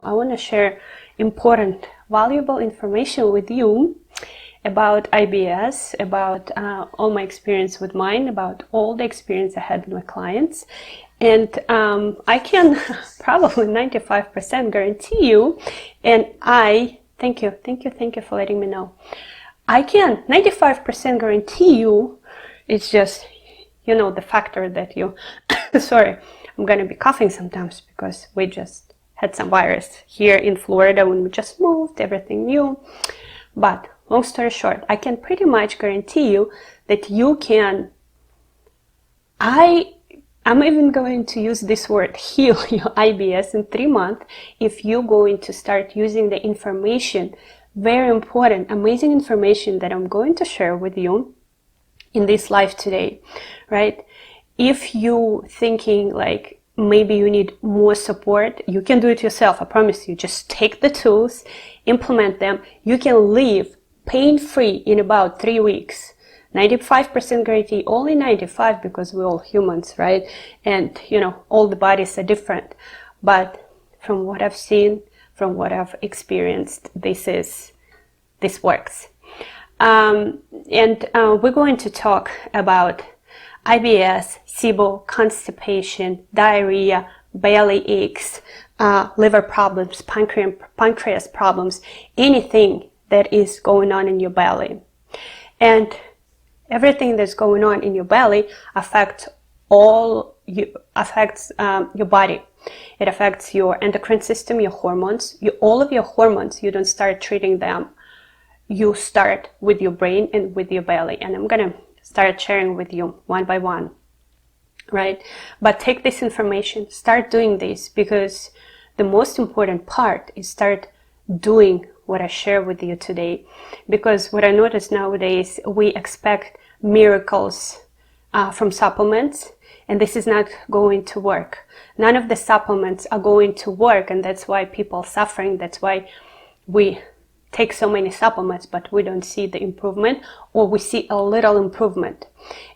I want to share important, valuable information with you about IBS, about all my experience with mine, about all the experience I had with my clients. And I can probably 95% guarantee you, and thank you for letting me know. I can 95% guarantee you, it's just, you know, the factor that you, sorry, I'm going to be coughing sometimes because we just had some virus here in Florida when we just moved, everything new. But long story short, I can pretty much guarantee you that you can, I'm even going to use this word, heal your IBS in 3 months if you're going to start using the information, very important, amazing information that I'm going to share with you in this live today, right? If you thinking like maybe you need more support, you can do it yourself. I promise you. Just take the tools, implement them. You can live pain-free in about 3 weeks. 95% guarantee, only 95 because we're all humans, right? And you know, all the bodies are different. But from what I've seen, from what I've experienced, this works. We're going to talk about IBS, SIBO, constipation, diarrhea, belly aches, liver problems, pancreas problems, anything that is going on in your belly. And everything that's going on in your belly affects your body. It affects your endocrine system, your hormones, all of your hormones. You don't start treating them. You start with your brain and with your belly. And I'm going to start sharing with you one by one, right? But take this information, start doing this, because the most important part is start doing what I share with you today. Because what I notice nowadays, we expect miracles from supplements, and this is not going to work. None of the supplements are going to work, and that's why people are suffering. That's why we take so many supplements, but we don't see the improvement, or we see a little improvement.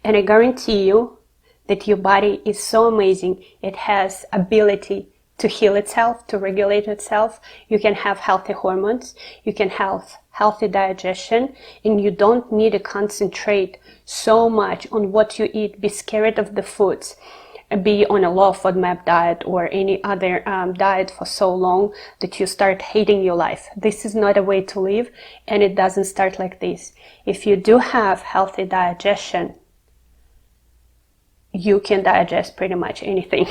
And I guarantee you that your body is so amazing. It has ability to heal itself, to regulate itself. You can have healthy hormones, you can have healthy digestion, and you don't need to concentrate so much on what you eat. Be scared of the foods, be on a low FODMAP diet or any other diet for so long that you start hating your life. This is not a way to live, and it doesn't start like this. If you do have healthy digestion, you can digest pretty much anything.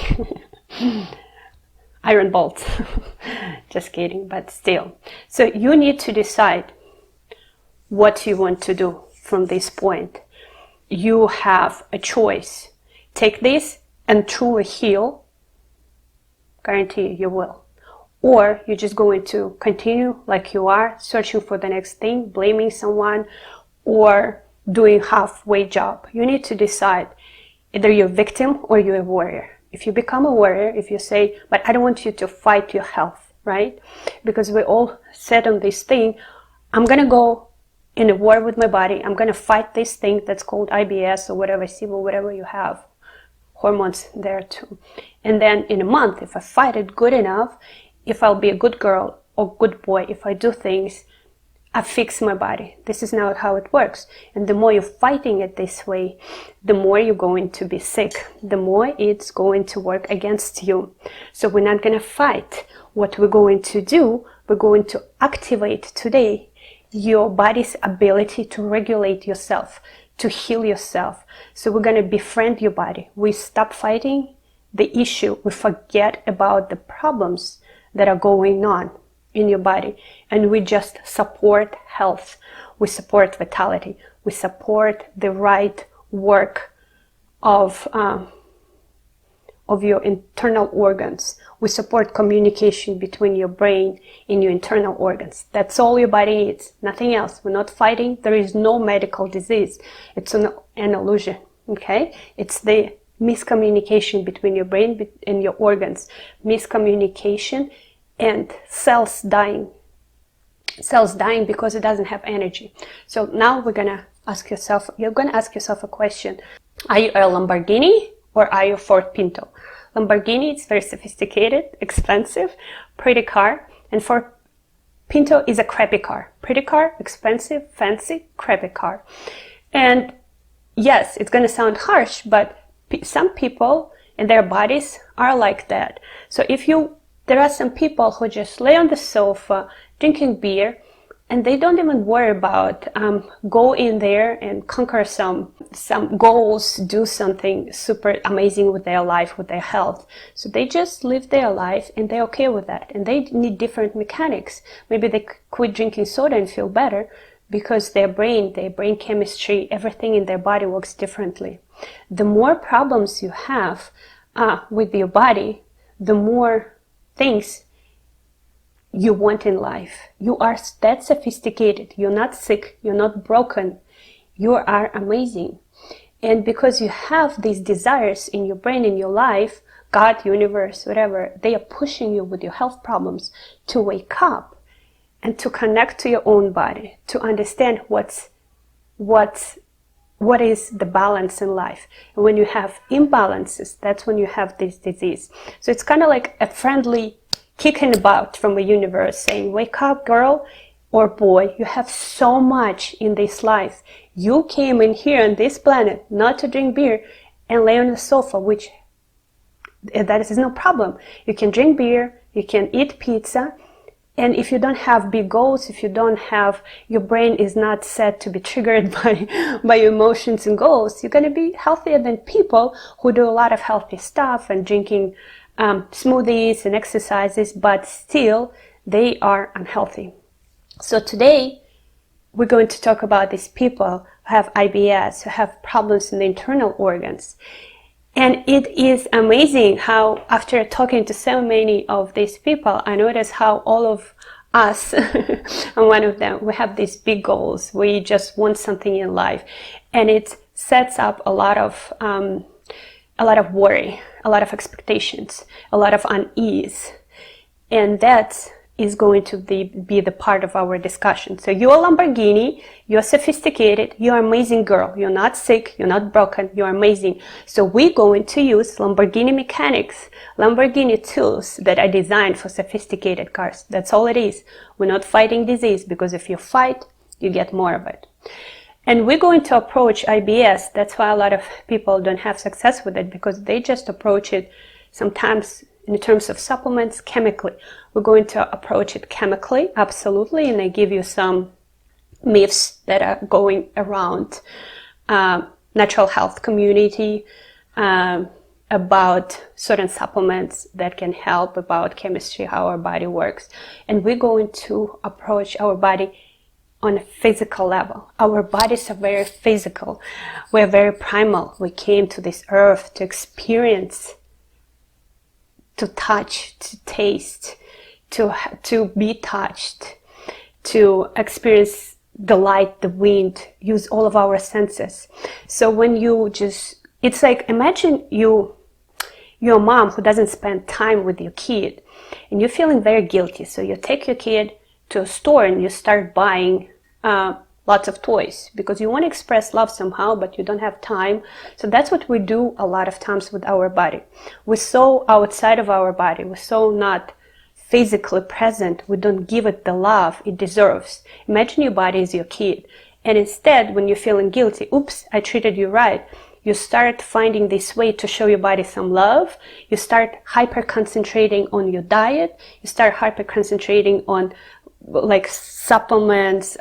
Iron bolts. Just kidding, but still. So you need to decide what you want to do from this point. You have a choice. Take this and truly heal. Guarantee you will. Or you're just going to continue like you are, searching for the next thing, blaming someone, or doing halfway job. You need to decide either you're a victim or you're a warrior. If you become a warrior, if you say, but I don't want you to fight your health, right? Because we all said on this thing, I'm going to go in a war with my body. I'm going to fight this thing that's called IBS or whatever, SIBO, whatever you have. Hormones there too. And then in a month, if I fight it good enough, if I'll be a good girl or good boy, if I do things, I fix my body. This is not how it works. And the more you're fighting it this way, the more you're going to be sick. The more it's going to work against you. So we're not going to fight. What we're going to do, we're going to activate today your body's ability to regulate yourself, to heal yourself. So we're going to befriend your body. We stop fighting the issue. We forget about the problems that are going on in your body, and we just support health. We support vitality. We support the right work of your internal organs. We support communication between your brain and your internal organs. That's all your body needs, nothing else. We're not fighting. There is no medical disease. It's an illusion, okay? It's the miscommunication between your brain and your organs. Miscommunication and cells dying because it doesn't have energy. So now you're gonna ask yourself a question. Are you a Lamborghini or are you Ford Pinto? Lamborghini is very sophisticated, expensive, pretty car. And for Pinto is a crappy car. Pretty car, expensive, fancy, crappy car. And yes, it's going to sound harsh, but some people and their bodies are like that. So there are some people who just lay on the sofa drinking beer, and they don't even worry about go in there and conquer some goals, do something super amazing with their life, with their health. So they just live their life and they're okay with that. And they need different mechanics. Maybe they quit drinking soda and feel better because their brain chemistry, everything in their body works differently. The more problems you have with your body, the more things you want in life. You are that sophisticated. You're not sick. You're not broken. You are amazing. And because you have these desires in your brain, in your life, God, universe, whatever, they are pushing you with your health problems to wake up and to connect to your own body, to understand what is the balance in life. And when you have imbalances, that's when you have this disease. So it's kind of like a friendly kicking about from the universe saying, wake up, girl or boy, you have so much in this life. You came in here on this planet not to drink beer and lay on the sofa, which that is no problem. You can drink beer, you can eat pizza, and if you don't have big goals, if you don't have, your brain is not set to be triggered by your emotions and goals, you're going to be healthier than people who do a lot of healthy stuff and drinking smoothies and exercises, but still they are unhealthy. So today we're going to talk about these people who have IBS, who have problems in the internal organs. And it is amazing how, after talking to so many of these people, I notice how all of us, I'm one of them, we have these big goals. We just want something in life, and it sets up a lot of worry, a lot of expectations, a lot of unease, and that is going to be the part of our discussion. So you're a Lamborghini, you're sophisticated, you're an amazing girl, you're not sick, you're not broken, you're amazing. So we're going to use Lamborghini mechanics, Lamborghini tools that are designed for sophisticated cars. That's all it is. We're not fighting disease, because if you fight, you get more of it. And we're going to approach IBS. That's why a lot of people don't have success with it, because they just approach it sometimes in terms of supplements, chemically. We're going to approach it chemically, absolutely, and I give you some myths that are going around natural health community about certain supplements that can help, about chemistry, how our body works. And we're going to approach our body on a physical level. Our bodies are very physical. We're very primal. We came to this earth to experience, to touch, to taste, to be touched, to experience the light, the wind, use all of our senses. So when you just, it's like, imagine you're a mom who doesn't spend time with your kid, and you're feeling very guilty. So you take your kid to a store and you start buying lots of toys because you want to express love somehow, but you don't have time. So that's what we do a lot of times with our body. We're so outside of our body. We're so not physically present. We don't give it the love it deserves. Imagine your body is your kid. And instead, when you're feeling guilty, oops, I treated you right, you start finding this way to show your body some love. You start hyper-concentrating on your diet. You start hyper-concentrating on like supplements,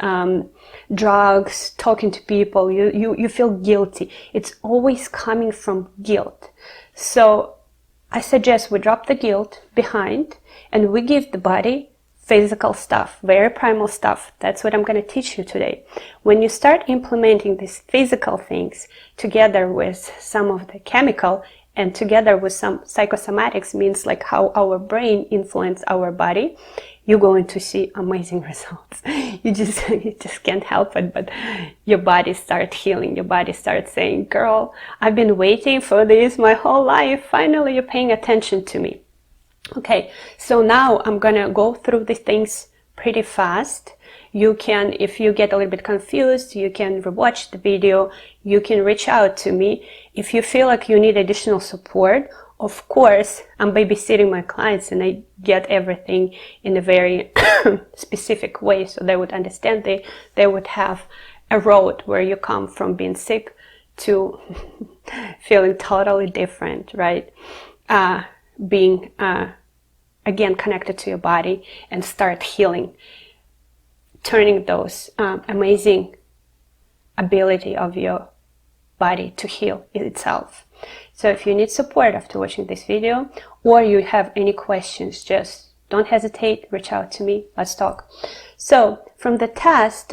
drugs, talking to people. You feel guilty. It's always coming from guilt. So I suggest we drop the guilt behind and we give the body physical stuff, very primal stuff. That's what I'm going to teach you today. When you start implementing these physical things together with some of the chemical and together with some psychosomatics, means like how our brain influences our body, you're going to see amazing results. You just can't help it, but your body starts healing. Your body starts saying, girl, I've been waiting for this my whole life. Finally, you're paying attention to me. Okay, so now I'm gonna go through these things pretty fast. You can, if you get a little bit confused, you can rewatch the video. You can reach out to me. If you feel like you need additional support, of course, I'm babysitting my clients and I get everything in a very specific way so they would understand. They would have a road where you come from being sick to feeling totally different, right? Being, again, connected to your body and start healing, turning those amazing ability of your body to heal itself. So if you need support after watching this video, or you have any questions, just don't hesitate, reach out to me, let's talk. So from the test,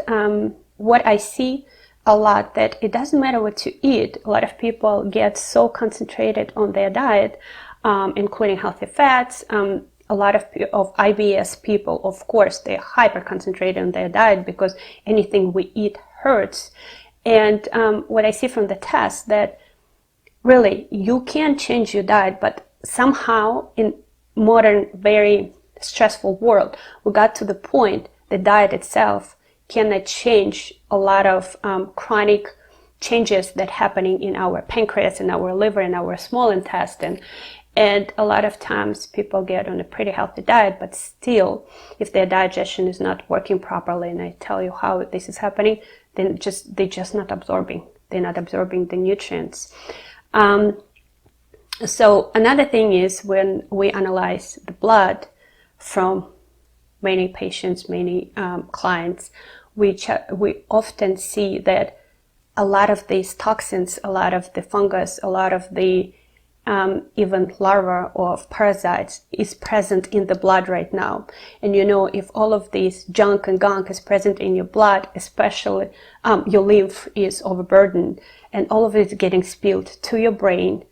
what I see a lot, that it doesn't matter what you eat. A lot of people get so concentrated on their diet, including healthy fats. A lot of IBS people, of course, they're hyper concentrated on their diet because anything we eat hurts. And what I see from the test, that really you can change your diet, but somehow in modern, very stressful world, we got to the point the diet itself cannot change a lot of chronic changes that happening in our pancreas, in our liver, in our small intestine. And a lot of times people get on a pretty healthy diet, but still, if their digestion is not working properly, and I tell you how this is happening, then they're just not absorbing. They're not absorbing the nutrients. So another thing is, when we analyze the blood from many patients, many clients, we often see that a lot of these toxins, a lot of the fungus, a lot of the even larvae of parasites is present in the blood right now. And you know, if all of these junk and gunk is present in your blood, especially your lymph is overburdened, and all of it is getting spilled to your brain,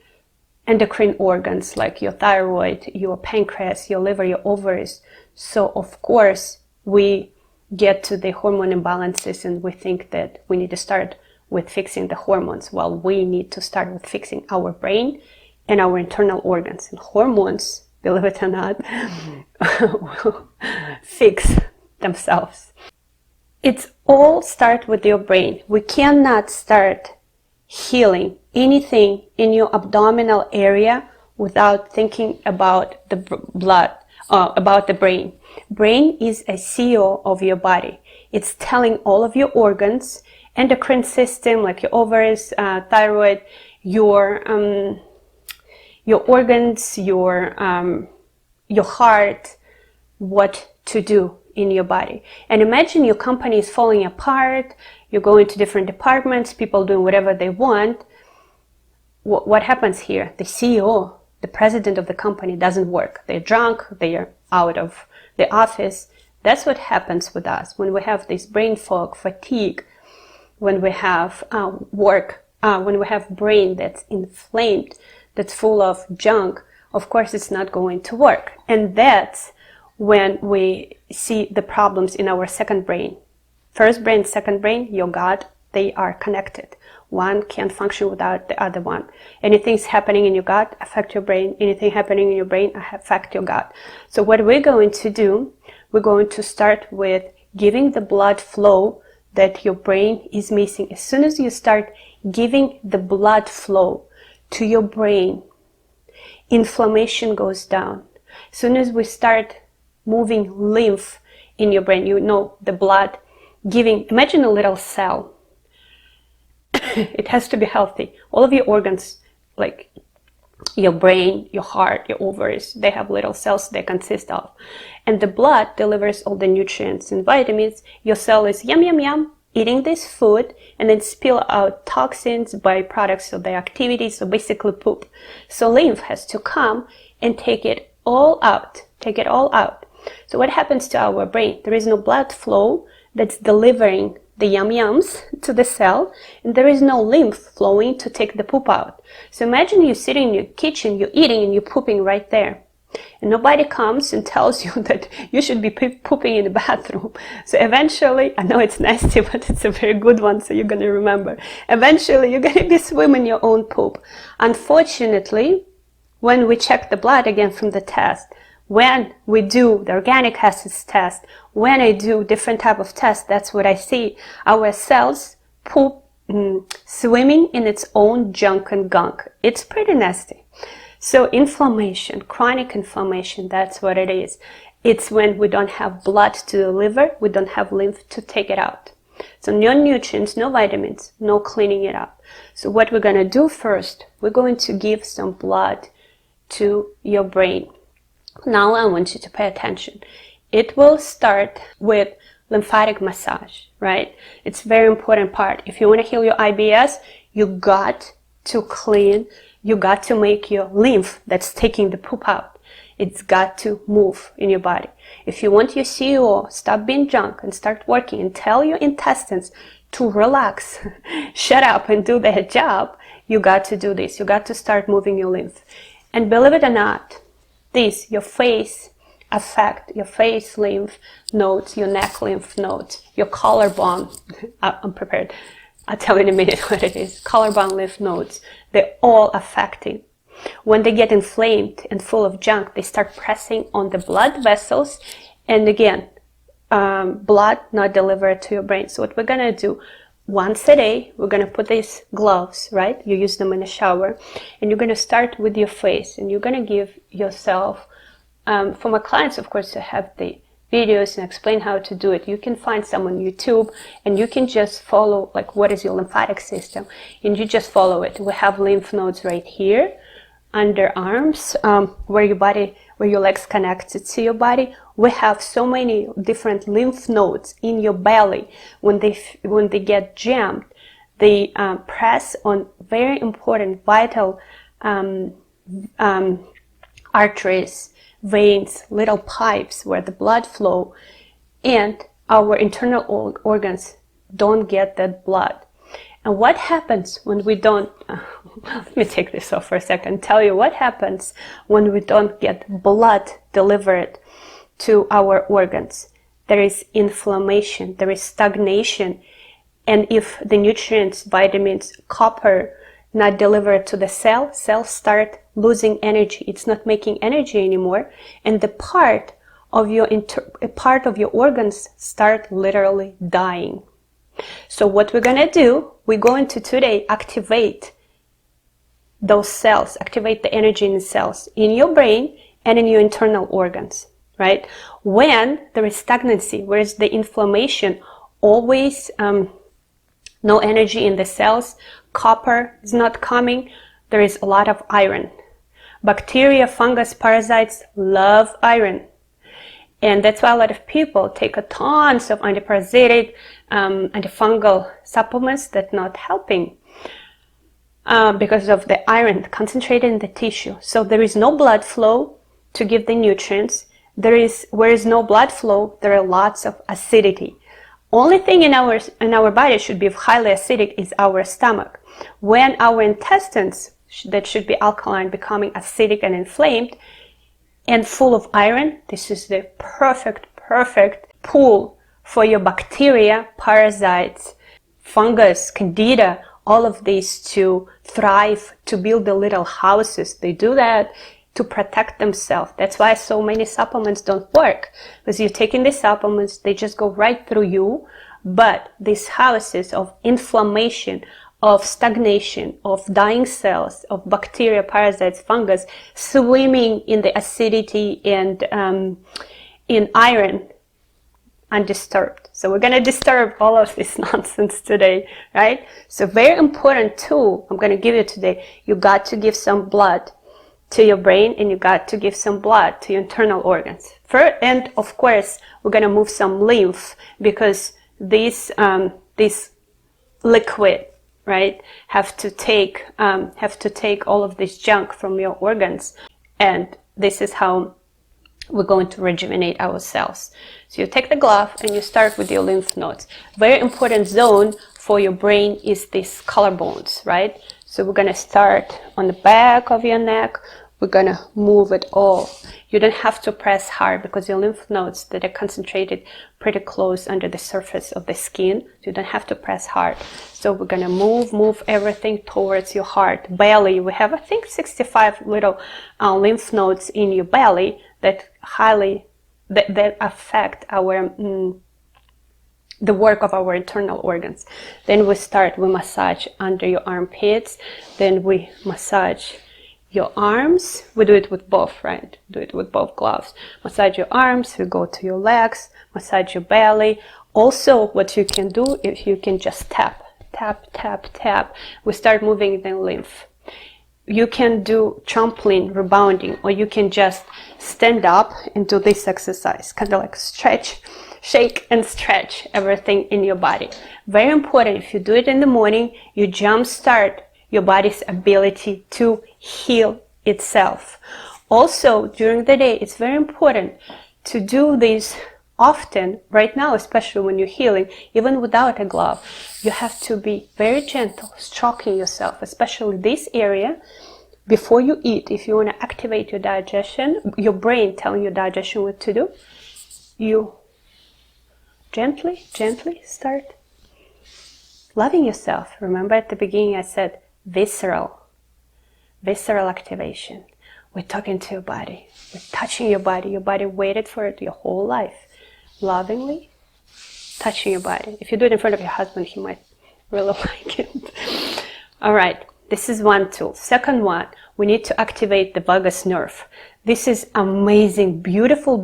endocrine organs like your thyroid, your pancreas, your liver, your ovaries. So of course we get to the hormone imbalances and we think that we need to start with fixing the hormones, while we need to start with fixing our brain and our internal organs. And hormones, believe it or not, will fix themselves. It's all start with your brain. We cannot start healing anything in your abdominal area without thinking about the blood, about the brain. Brain is a CEO of your body. It's telling all of your organs, endocrine system like your ovaries, thyroid, your organs, your heart, what to do in your body. And imagine your company is falling apart, you're going to different departments, people doing whatever they want. What happens here? The CEO, the president of the company doesn't work. They're drunk, they're out of the office. That's what happens with us when we have this brain fog, fatigue, when we have when we have brain that's inflamed, that's full of junk. Of course it's not going to work. And that's when we see the problems in our second brain. First brain, second brain, your gut, they are connected. One can't function without the other one. Anything's happening in your gut affect your brain. Anything happening in your brain affect your gut. So what we're going to do, we're going to start with giving the blood flow that your brain is missing. As soon as you start giving the blood flow to your brain, inflammation goes down. As soon as we start moving lymph in your brain, you know, the blood giving, imagine a little cell. It has to be healthy. All of your organs, like your brain, your heart, your ovaries, they have little cells they consist of. And the blood delivers all the nutrients and vitamins. Your cell is yum, yum, yum, eating this food, and then spill out toxins, byproducts of their activities, so basically poop. So lymph has to come and take it all out. Take it all out. So what happens to our brain? There is no blood flow that's delivering the yum-yums to the cell, and there is no lymph flowing to take the poop out. So imagine you sitting in your kitchen, you're eating and you're pooping right there. And nobody comes and tells you that you should be pooping in the bathroom. So eventually, I know it's nasty, but it's a very good one, so you're going to remember. Eventually, you're going to be swimming your own poop. Unfortunately, when we check the blood again from the test, when we do the organic acids test, when I do different type of tests, that's what I see. Our cells poop swimming in its own junk and gunk. It's pretty nasty. So inflammation, chronic inflammation, that's what it is. It's when we don't have blood to the liver, we don't have lymph to take it out. So no nutrients, no vitamins, no cleaning it up. So what we're going to do first, we're going to give some blood to your brain. Now I want you to pay attention. It will start with lymphatic massage, right? It's a very important part. If you want to heal your IBS, you got to clean, you got to make your lymph that's taking the poop out. It's got to move in your body. If you want your CEO, stop being junk and start working and tell your intestines to relax, shut up and do their job, you got to do this. You got to start moving your lymph. And believe it or not, this, your face, affect your face lymph nodes, your neck lymph nodes, your collarbone. I'm prepared. I'll tell you in a minute what it is. Collarbone lymph nodes. They're all affecting. When they get inflamed and full of junk, they start pressing on the blood vessels. And again, blood not delivered to your brain. So what we're going to do, once a day, we're going to put these gloves, right? You use them in the shower. And you're going to start with your face. And you're going to give yourself, for my clients, of course, to have the videos and explain how to do it. You can find some on YouTube and you can just follow, like, what is your lymphatic system? And you just follow it. We have lymph nodes right here, underarms, where your legs connected to your body. We have so many different lymph nodes in your belly. When they get jammed, they press on very important vital arteries, veins, little pipes where the blood flow, and our internal organs don't get that blood. And what happens when we don't, let me take this off for a second, tell you what happens when we don't get blood delivered to our organs. There is inflammation, there is stagnation, and if the nutrients, vitamins, copper not delivered to the cell, cells start losing energy. It's not making energy anymore, and the part of your organs start literally dying. So what we're going to do, we're going to today activate those cells, activate the energy in the cells in your brain and in your internal organs, right? When there is stagnancy, where is the inflammation, always no energy in the cells, copper is not coming, there is a lot of iron. Bacteria, fungus, parasites love iron. And that's why a lot of people take tons of antiparasitic, antifungal supplements that not helping because of the iron concentrated in the tissue. So there is no blood flow to give the nutrients. Where is no blood flow, there are lots of acidity. Only thing in our body should be highly acidic is our stomach. When our intestines that should be alkaline becoming acidic and inflamed and full of iron, this is the perfect pool for your bacteria, parasites, fungus, candida, all of these to thrive, to build the little houses. They do that to protect themselves. That's why so many supplements don't work, because you're taking the supplements, they just go right through you. But these houses of inflammation, of stagnation, of dying cells, of bacteria, parasites, fungus, swimming in the acidity and in iron, undisturbed. So we're going to disturb all of this nonsense today, right? So very important tool I'm going to give you today. You got to give some blood to your brain, and you got to give some blood to your internal organs. And of course, we're going to move some lymph, because this liquid, right, have to take all of this junk from your organs, and this is how we're going to rejuvenate our cells. So you take the glove and you start with your lymph nodes. Very important zone for your brain is these collarbones, right? So we're going to start on the back of your neck. We're going to move it all. You don't have to press hard, because your lymph nodes that are concentrated pretty close under the surface of the skin. So you don't have to press hard. So we're going to move everything towards your heart. Belly, we have, I think, 65 little lymph nodes in your belly that that affect our the work of our internal organs. Then we massage under your armpits. Then we massage your arms. We do it with both, right? Do it with both gloves. Massage your arms, we go to your legs, massage your belly. Also, what you can do, if you can just tap, tap, tap, tap, we start moving the lymph. You can do trampoline, rebounding, or you can just stand up and do this exercise, kind of like stretch, shake and stretch everything in your body. Very important, if you do it in the morning, you jumpstart your body's ability to heal itself. Also, during the day, it's very important to do this often. Right now, especially when you're healing, even without a glove, you have to be very gentle, stroking yourself, especially this area before you eat. If you want to activate your digestion, your brain telling your digestion what to do, you gently start loving yourself. Remember at the beginning I said visceral activation. We're talking to your body, we're touching your body. Your body waited for it your whole life. Lovingly touching your body. If you do it in front of your husband, he might really like it. All right, this is one tool. Second one, we need to activate the vagus nerve. This is amazing, beautiful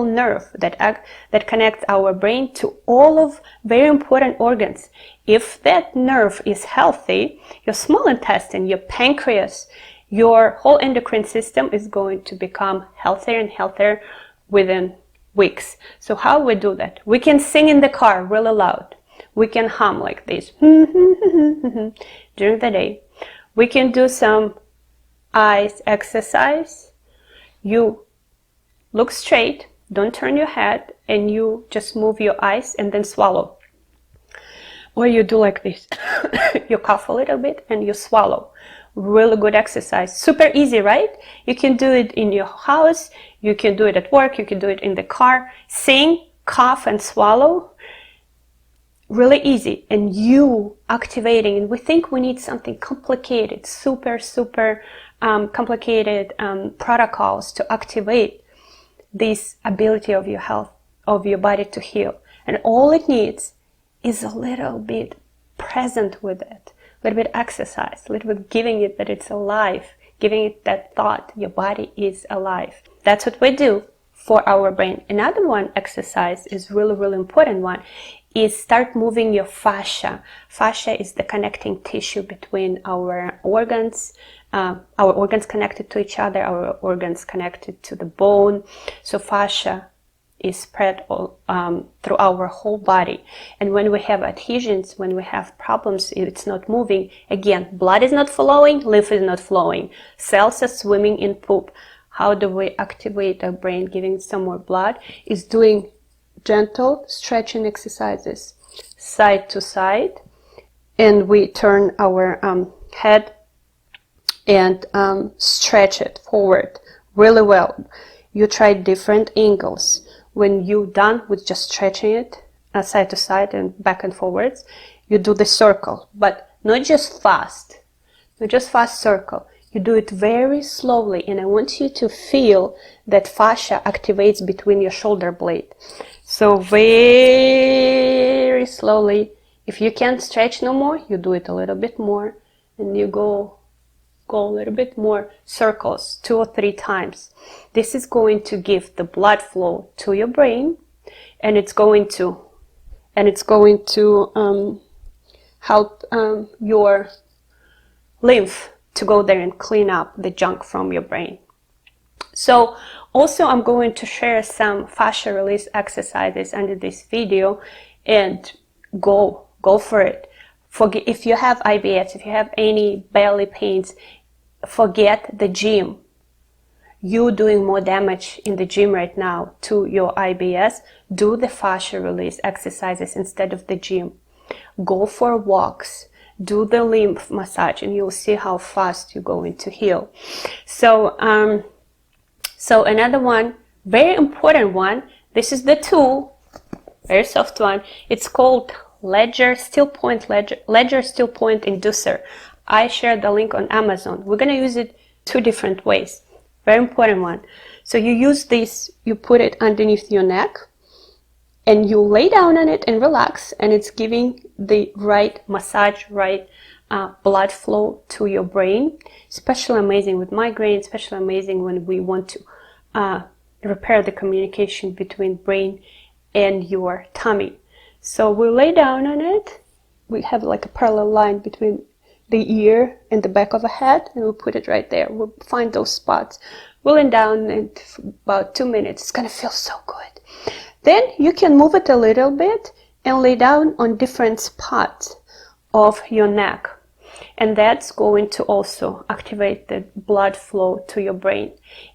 nerve that connects our brain to all of very important organs. If that nerve is healthy, your small intestine, your pancreas, your whole endocrine system is going to become healthier and healthier within weeks. So how we do that? We can sing in the car really loud. We can hum like this during the day. We can do some eyes exercise. You look straight, don't turn your head, and you just move your eyes and then swallow. Or you do like this. You cough a little bit and you swallow. Really good exercise. Super easy, right? You can do it in your house, you can do it at work, you can do it in the car. Sing, cough, and swallow. Really easy. And you activating, and we think we need something complicated, super complicated protocols to activate this ability of your health, of your body to heal. And all it needs is a little bit present with it, a little bit exercise, a little bit giving it that it's alive, giving it that thought your body is alive. That's what we do for our brain. Another one exercise is really important one, is start moving your fascia. Fascia is the connecting tissue between our organs connected to each other, our organs connected to the bone. So fascia is spread all, through our whole body. And when we have adhesions, when we have problems, it's not moving, again, blood is not flowing, lymph is not flowing, cells are swimming in poop. How do we activate our brain, giving some more blood? Is doing gentle stretching exercises, side to side, and we turn our head and stretch it forward really well. You try different angles. When you're done with just stretching it side to side and back and forwards, you do the circle, but not just fast circle. You do it very slowly, and I want you to feel that fascia activates between your shoulder blade. So very slowly. If you can't stretch no more, you do it a little bit more, and you go a little bit more circles, 2 or 3 times. This is going to give the blood flow to your brain, and it's going to help your lymph to go there and clean up the junk from your brain. So also I'm going to share some fascia release exercises under this video, and go for it. If you have IBS, if you have any belly pains, forget the gym. You're doing more damage in the gym right now to your IBS. Do the fascia release exercises instead of the gym. Go for walks. Do the lymph massage, and you'll see how fast you're going to heal. So another one, very important one, this is the tool, very soft one. It's called Ledger Still Point Inducer. I shared the link on Amazon. We're going to use it 2 different ways. Very important one. So you use this, you put it underneath your neck, and you lay down on it and relax, and it's giving the right massage, right blood flow to your brain. Especially amazing with migraine, especially amazing when we want to repair the communication between brain and your tummy. So we lay down on it. We have like a parallel line between the ear and the back of the head, and we'll put it right there. We'll find those spots. We'll lay down in about 2 minutes. It's gonna feel so good. Then you can move it a little bit and lay down on different spots of your neck. And that's going to also activate the blood flow to your brain.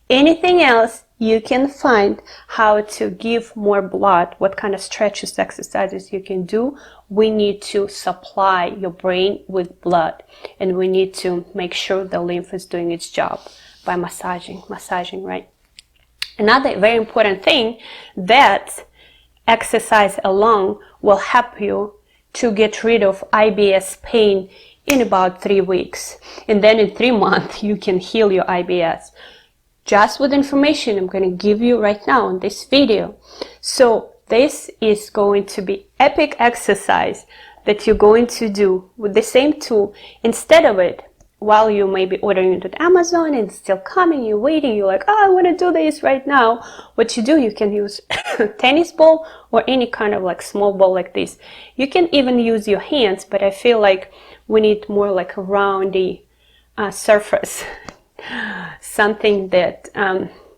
Anything else you can find how to give more blood, what kind of stretches, exercises you can do. We need to supply your brain with blood, and we need to make sure the lymph is doing its job by massaging, right? Another very important thing, that exercise alone will help you to get rid of IBS pain in about 3 weeks. And then in 3 months, you can heal your IBS. Just with information I'm going to give you right now in this video. So this is going to be epic exercise that you're going to do with the same tool. Instead of it, while you may be ordering it at Amazon and it's still coming, you're waiting, you're like, oh, I want to do this right now. What you do, you can use a tennis ball or any kind of like small ball like this. You can even use your hands, but I feel like we need more like a roundy surface. Something that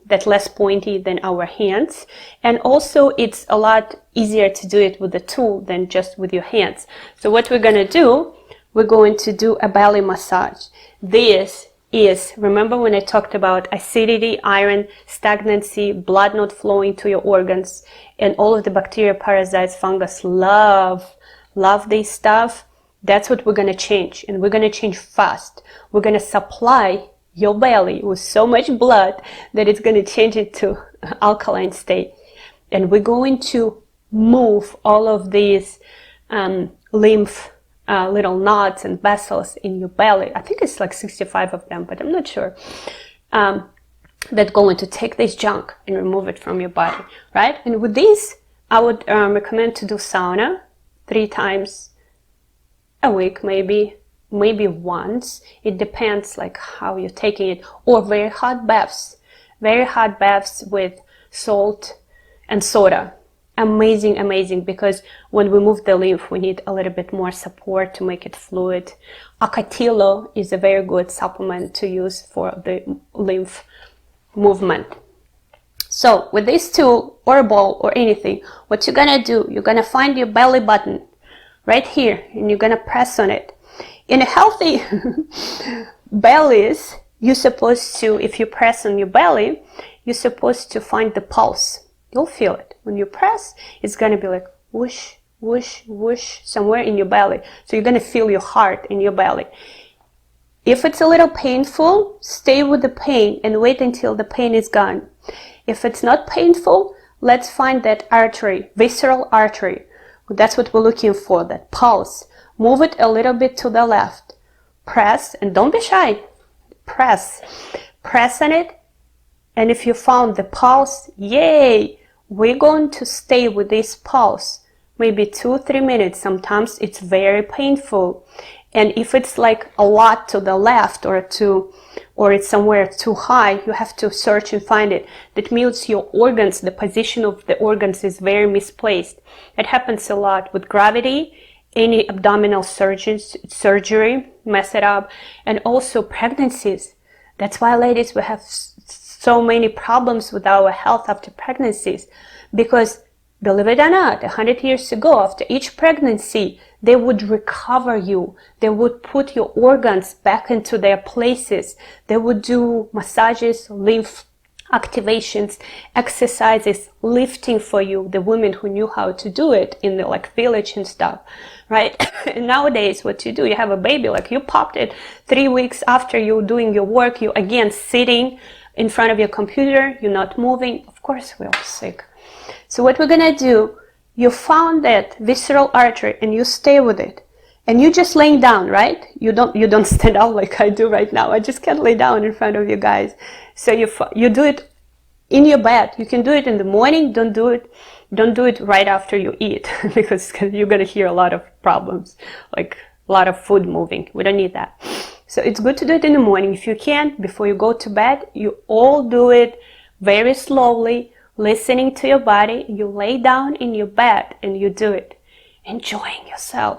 that's less pointy than our hands, and also it's a lot easier to do it with the tool than just with your hands. So what we're gonna do, we're going to do a belly massage. This is, remember when I talked about acidity, iron, stagnancy, blood not flowing to your organs, and all of the bacteria, parasites, fungus love this stuff. That's what we're gonna change, and we're gonna change fast. We're gonna supply your belly with so much blood that it's going to change it to alkaline state. And we're going to move all of these lymph little knots and vessels in your belly. I think it's like 65 of them, but I'm not sure. That going to take this junk and remove it from your body, right? And with this, I would recommend to do sauna 3 times a week, maybe once. It depends like how you're taking it. Or very hot baths with salt and soda. Amazing, because when we move the lymph, we need a little bit more support to make it fluid. Acatilo is a very good supplement to use for the lymph movement. So with this tool or a ball or anything, what you're gonna do, you're gonna find your belly button right here, and you're gonna press on it. In a healthy bellies, you're supposed to, if you press on your belly, you're supposed to find the pulse. You'll feel it. When you press, it's going to be like whoosh, whoosh, whoosh, somewhere in your belly. So you're going to feel your heart in your belly. If it's a little painful, stay with the pain and wait until the pain is gone. If it's not painful, let's find that artery, visceral artery. That's what we're looking for, that pulse. Move it a little bit to the left. Press, and don't be shy. Press on it. And if you found the pulse, yay! We're going to stay with this pulse maybe 2-3 minutes. Sometimes it's very painful. And if it's like a lot to the left or it's somewhere too high, you have to search and find it. That means your organs, the position of the organs is very misplaced. It happens a lot with gravity. Any abdominal surgery, mess it up, and also pregnancies. That's why, ladies, we have so many problems with our health after pregnancies, because believe it or not, 100 years ago, after each pregnancy, they would recover you. They would put your organs back into their places. They would do massages, lymph activations, exercises, lifting for you, the women who knew how to do it in the like village and stuff, right? And nowadays what you do, you have a baby, like you popped it 3 weeks after you're doing your work, you again sitting in front of your computer, you're not moving. Of course we're all sick. So what we're gonna do, you found that visceral artery and you stay with it. And you just laying down, right? You don't stand up like I do right now. I just can't lay down in front of you guys. So you do it in your bed. You can do it in the morning. Don't do it right after you eat because you're gonna hear a lot of problems, like a lot of food moving. We don't need that. So it's good to do it in the morning. If you can, before you go to bed, you all do it very slowly, listening to your body. You lay down in your bed and you do it, enjoying yourself,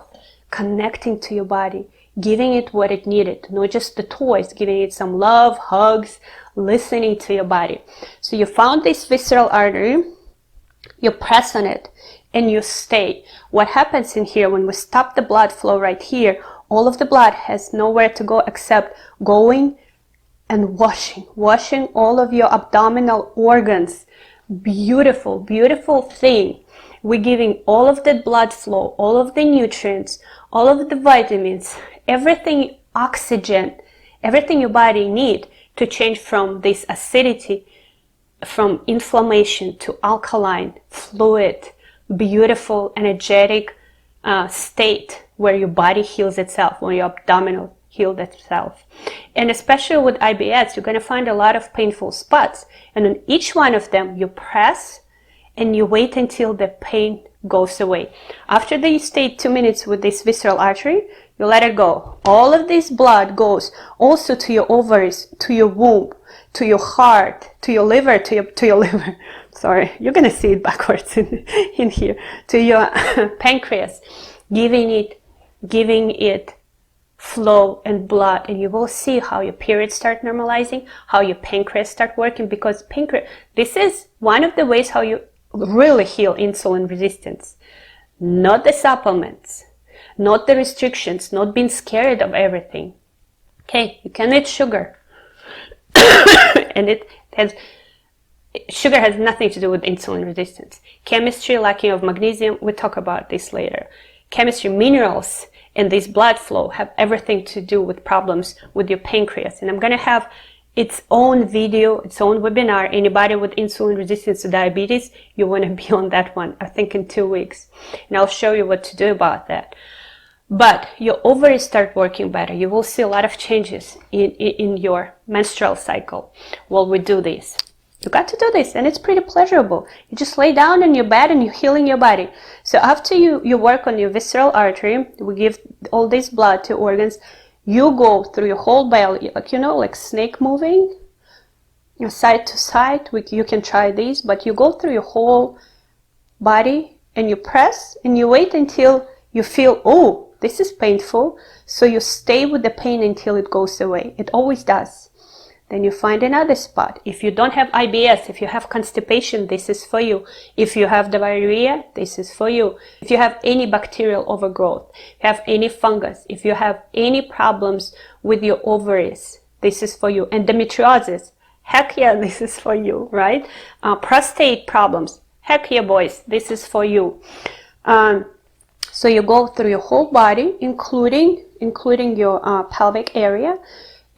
connecting to your body, giving it what it needed, not just the toys, giving it some love, hugs, listening to your body. So you found this visceral artery, you press on it, and you stay. What happens in here, when we stop the blood flow right here, all of the blood has nowhere to go except going and washing all of your abdominal organs. Beautiful, beautiful thing. We're giving all of that blood flow, all of the nutrients, all of the vitamins, everything, oxygen, everything your body needs to change from this acidity, from inflammation to alkaline, fluid, beautiful, energetic state where your body heals itself, where your abdominal heals itself. And especially with IBS, you're going to find a lot of painful spots. And on each one of them, you press and you wait until the pain goes away. After you stay 2 minutes with this visceral artery, you let it go. All of this blood goes also to your ovaries, to your womb, to your heart, to your liver, to your liver. Sorry, you're going to see it backwards in here. To your pancreas, giving it flow and blood, and you will see how your periods start normalizing, how your pancreas start working, because this is one of the ways how you really heal insulin resistance. Not the supplements, not the restrictions, not being scared of everything. Okay, you can eat sugar. And sugar has nothing to do with insulin resistance. Chemistry, lacking of magnesium, we'll talk about this later. Chemistry, minerals, and this blood flow have everything to do with problems with your pancreas. And I'm going to have its own video, its own webinar. Anybody with insulin resistance to diabetes, you want to be on that one, I think in 2 weeks. And I'll show you what to do about that. But your ovaries start working better. You will see a lot of changes in your menstrual cycle while we do this. You got to do this, and it's pretty pleasurable. You just lay down in your bed and you're healing your body. So after you work on your visceral artery, we give all this blood to organs, you go through your whole body, like snake moving, side to side. You can try this, but you go through your whole body and you press and you wait until you feel, oh, this is painful. So you stay with the pain until it goes away. It always does. Then you find another spot. If you don't have IBS, if you have constipation, this is for you. If you have diarrhea, this is for you. If you have any bacterial overgrowth, if you have any fungus, if you have any problems with your ovaries, this is for you. Endometriosis, heck yeah, this is for you, right? Prostate problems, heck yeah, boys, this is for you. So you go through your whole body, including your pelvic area,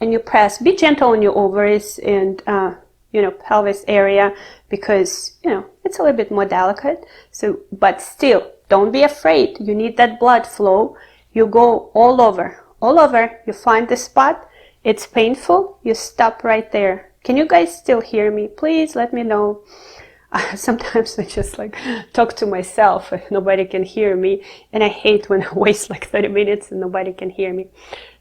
and you press. Be gentle on your ovaries and pelvis area, because it's a little bit more delicate. So, but still, don't be afraid. You need that blood flow. You go all over. You find the spot. It's painful. You stop right there. Can you guys still hear me? Please let me know. Sometimes I just talk to myself and nobody can hear me, and I hate when I waste 30 minutes and nobody can hear me.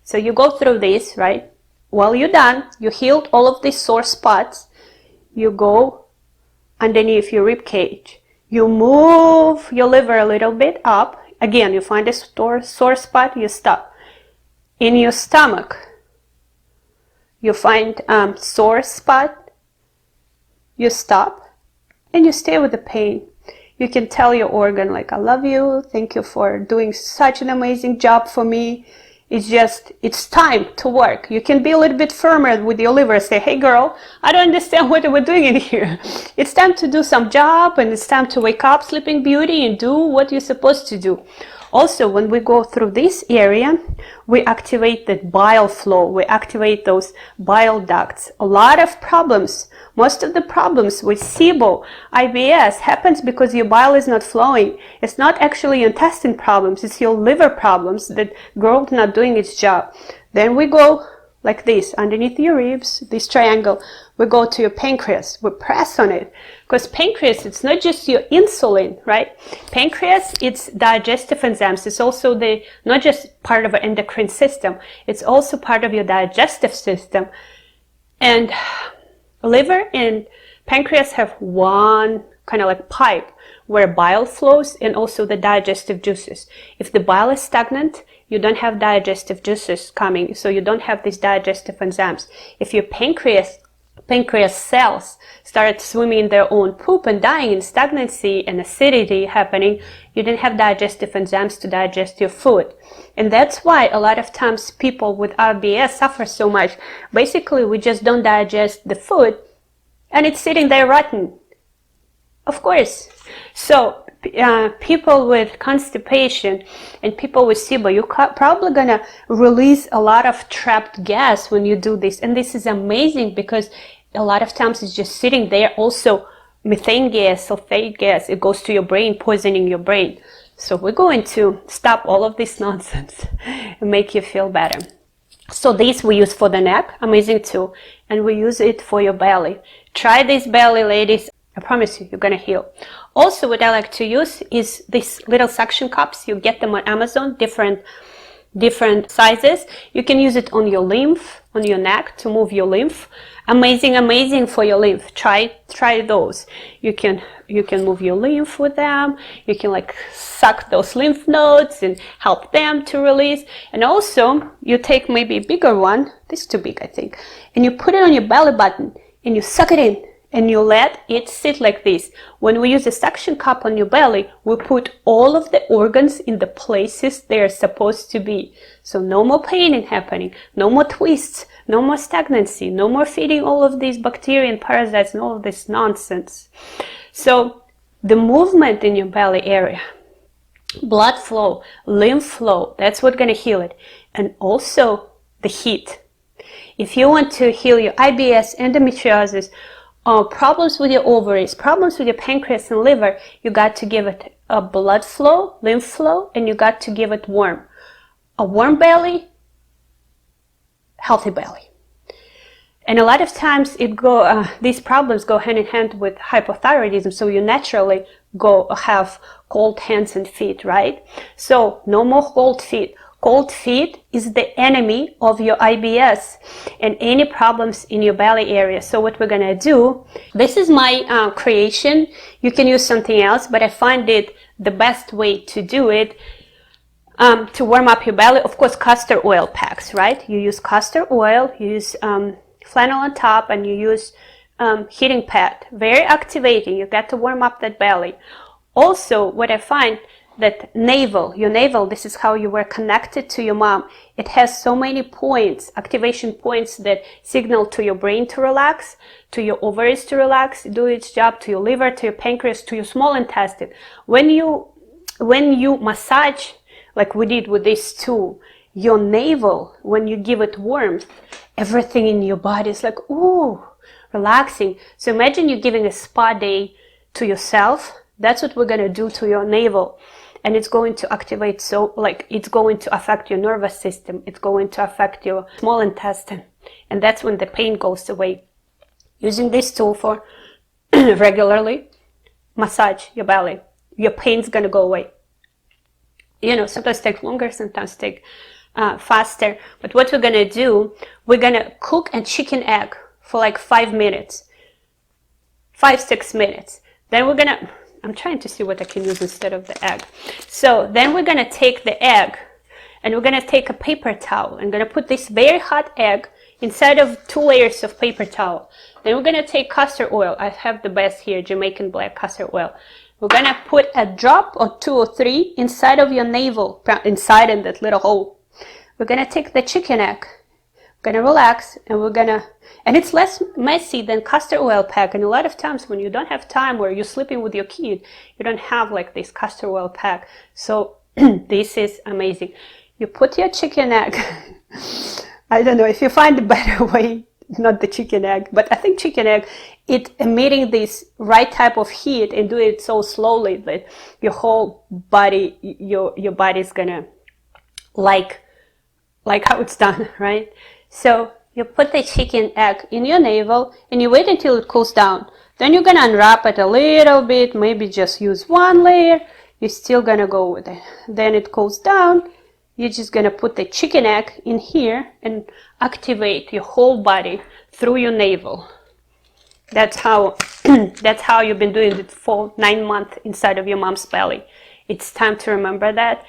So you go through this, right? While you're done, you healed all of these sore spots, you go underneath your rib cage. You move your liver a little bit up. Again, you find a sore spot, you stop. In your stomach, you find sore spot, you stop, and you stay with the pain. You can tell your organ, I love you, thank you for doing such an amazing job for me. It's time to work. You can be a little bit firmer with your liver. Say, hey girl, I don't understand what we're doing in here. It's time to do some job, and it's time to wake up, Sleeping Beauty, and do what you're supposed to do. Also, when we go through this area, we activate the bile flow. We activate those bile ducts. A lot of problems, most of the problems with SIBO, IBS happens because your bile is not flowing. It's not actually intestine problems. It's your liver problems that growth not doing its job. Then we go like this, underneath your ribs, this triangle. we go to your pancreas, we press on it, because pancreas, it's not just your insulin, right? Pancreas, it's digestive enzymes. It's also not just part of our endocrine system, it's also part of your digestive system. And liver and pancreas have one kind of like pipe where bile flows and also the digestive juices. If the bile is stagnant, you don't have digestive juices coming, so you don't have these digestive enzymes. If your pancreas cells start swimming in their own poop and dying in stagnancy and acidity happening, you don't have digestive enzymes to digest your food. And that's why a lot of times people with IBS suffer so much. Basically, we just don't digest the food and it's sitting there rotten. Of course. So people with constipation and people with SIBO, you're probably gonna release a lot of trapped gas when you do this. And this is amazing because a lot of times it's just sitting there. Also, methane gas, sulfate gas, it goes to your brain, poisoning your brain. So we're going to stop all of this nonsense and make you feel better. So this we use for the neck, amazing too, and we use it for your belly. Try this belly, ladies. I promise you, you're gonna heal. Also, what I like to use is these little suction cups. You get them on Amazon, different sizes. You can use it on your lymph, on your neck to move your lymph. Amazing for your lymph. Try those. You can move your lymph with them. You can like suck those lymph nodes and help them to release. And also, you take maybe a bigger one. This is too big, I think. And you put it on your belly button and you suck it in. And you let it sit like this. When we use a suction cup on your belly, we put all of the organs in the places they are supposed to be. So no more pain happening, no more twists, no more stagnancy, no more feeding all of these bacteria and parasites and all of this nonsense. So the movement in your belly area, blood flow, lymph flow, that's what's going to heal it. And also the heat. If you want to heal your IBS, endometriosis, problems with your ovaries, problems with your pancreas and liver, you got to give it a blood flow, lymph flow, and you got to give it warm. A warm belly, healthy belly. And a lot of times these problems go hand in hand with hypothyroidism, so you naturally have cold hands and feet, right? So no more cold feet. Cold feet is the enemy of your IBS and any problems in your belly area. So what we're gonna do, this is my creation. You can use something else, but I find it the best way to do it to warm up your belly. Of course, castor oil packs, right? You use castor oil, you use flannel on top, and you use heating pad. Very activating. You got to warm up that belly. Also, what I find, that your navel, this is how you were connected to your mom. It has so many points, activation points that signal to your brain to relax, to your ovaries to relax, do its job, to your liver, to your pancreas, to your small intestine. When you massage, like we did with this tool, your navel, when you give it warmth, everything in your body is like, ooh, relaxing. So imagine you're giving a spa day to yourself. That's what we're going to do to your navel. And it's going to activate, it's going to affect your nervous system. It's going to affect your small intestine. And that's when the pain goes away. Using this tool for regularly massage your belly, your pain's going to go away. You know, sometimes take longer, sometimes take faster. But what we're going to do, we're going to cook a chicken egg for like 5 minutes. 5-6 minutes. Then we're going to... I'm trying to see what I can use instead of the egg. So then we're going to take the egg and we're going to take a paper towel and going to put this very hot egg inside of 2 layers of paper towel. Then we're going to take castor oil. I have the best here, Jamaican black castor oil. We're going to put a drop or 2 or 3 inside of your navel, inside in that little hole. We're going to take the chicken egg. We're going to relax and and it's less messy than castor oil pack. And a lot of times when you don't have time or you're sleeping with your kid, you don't have like this castor oil pack. So this is amazing. You put your chicken egg. I don't know if you find a better way, not the chicken egg, but I think chicken egg, it emitting this right type of heat and do it so slowly that your whole body, your body's gonna like how it's done, right? So You put the chicken egg in your navel and you wait until it cools down. Then you're gonna unwrap it a little bit, maybe just use one layer. You're still gonna go with it. Then it cools down. You're just gonna put the chicken egg in here and activate your whole body through your navel. That's how that's how you've been doing it for 9 months inside of your mom's belly. It's time to remember that.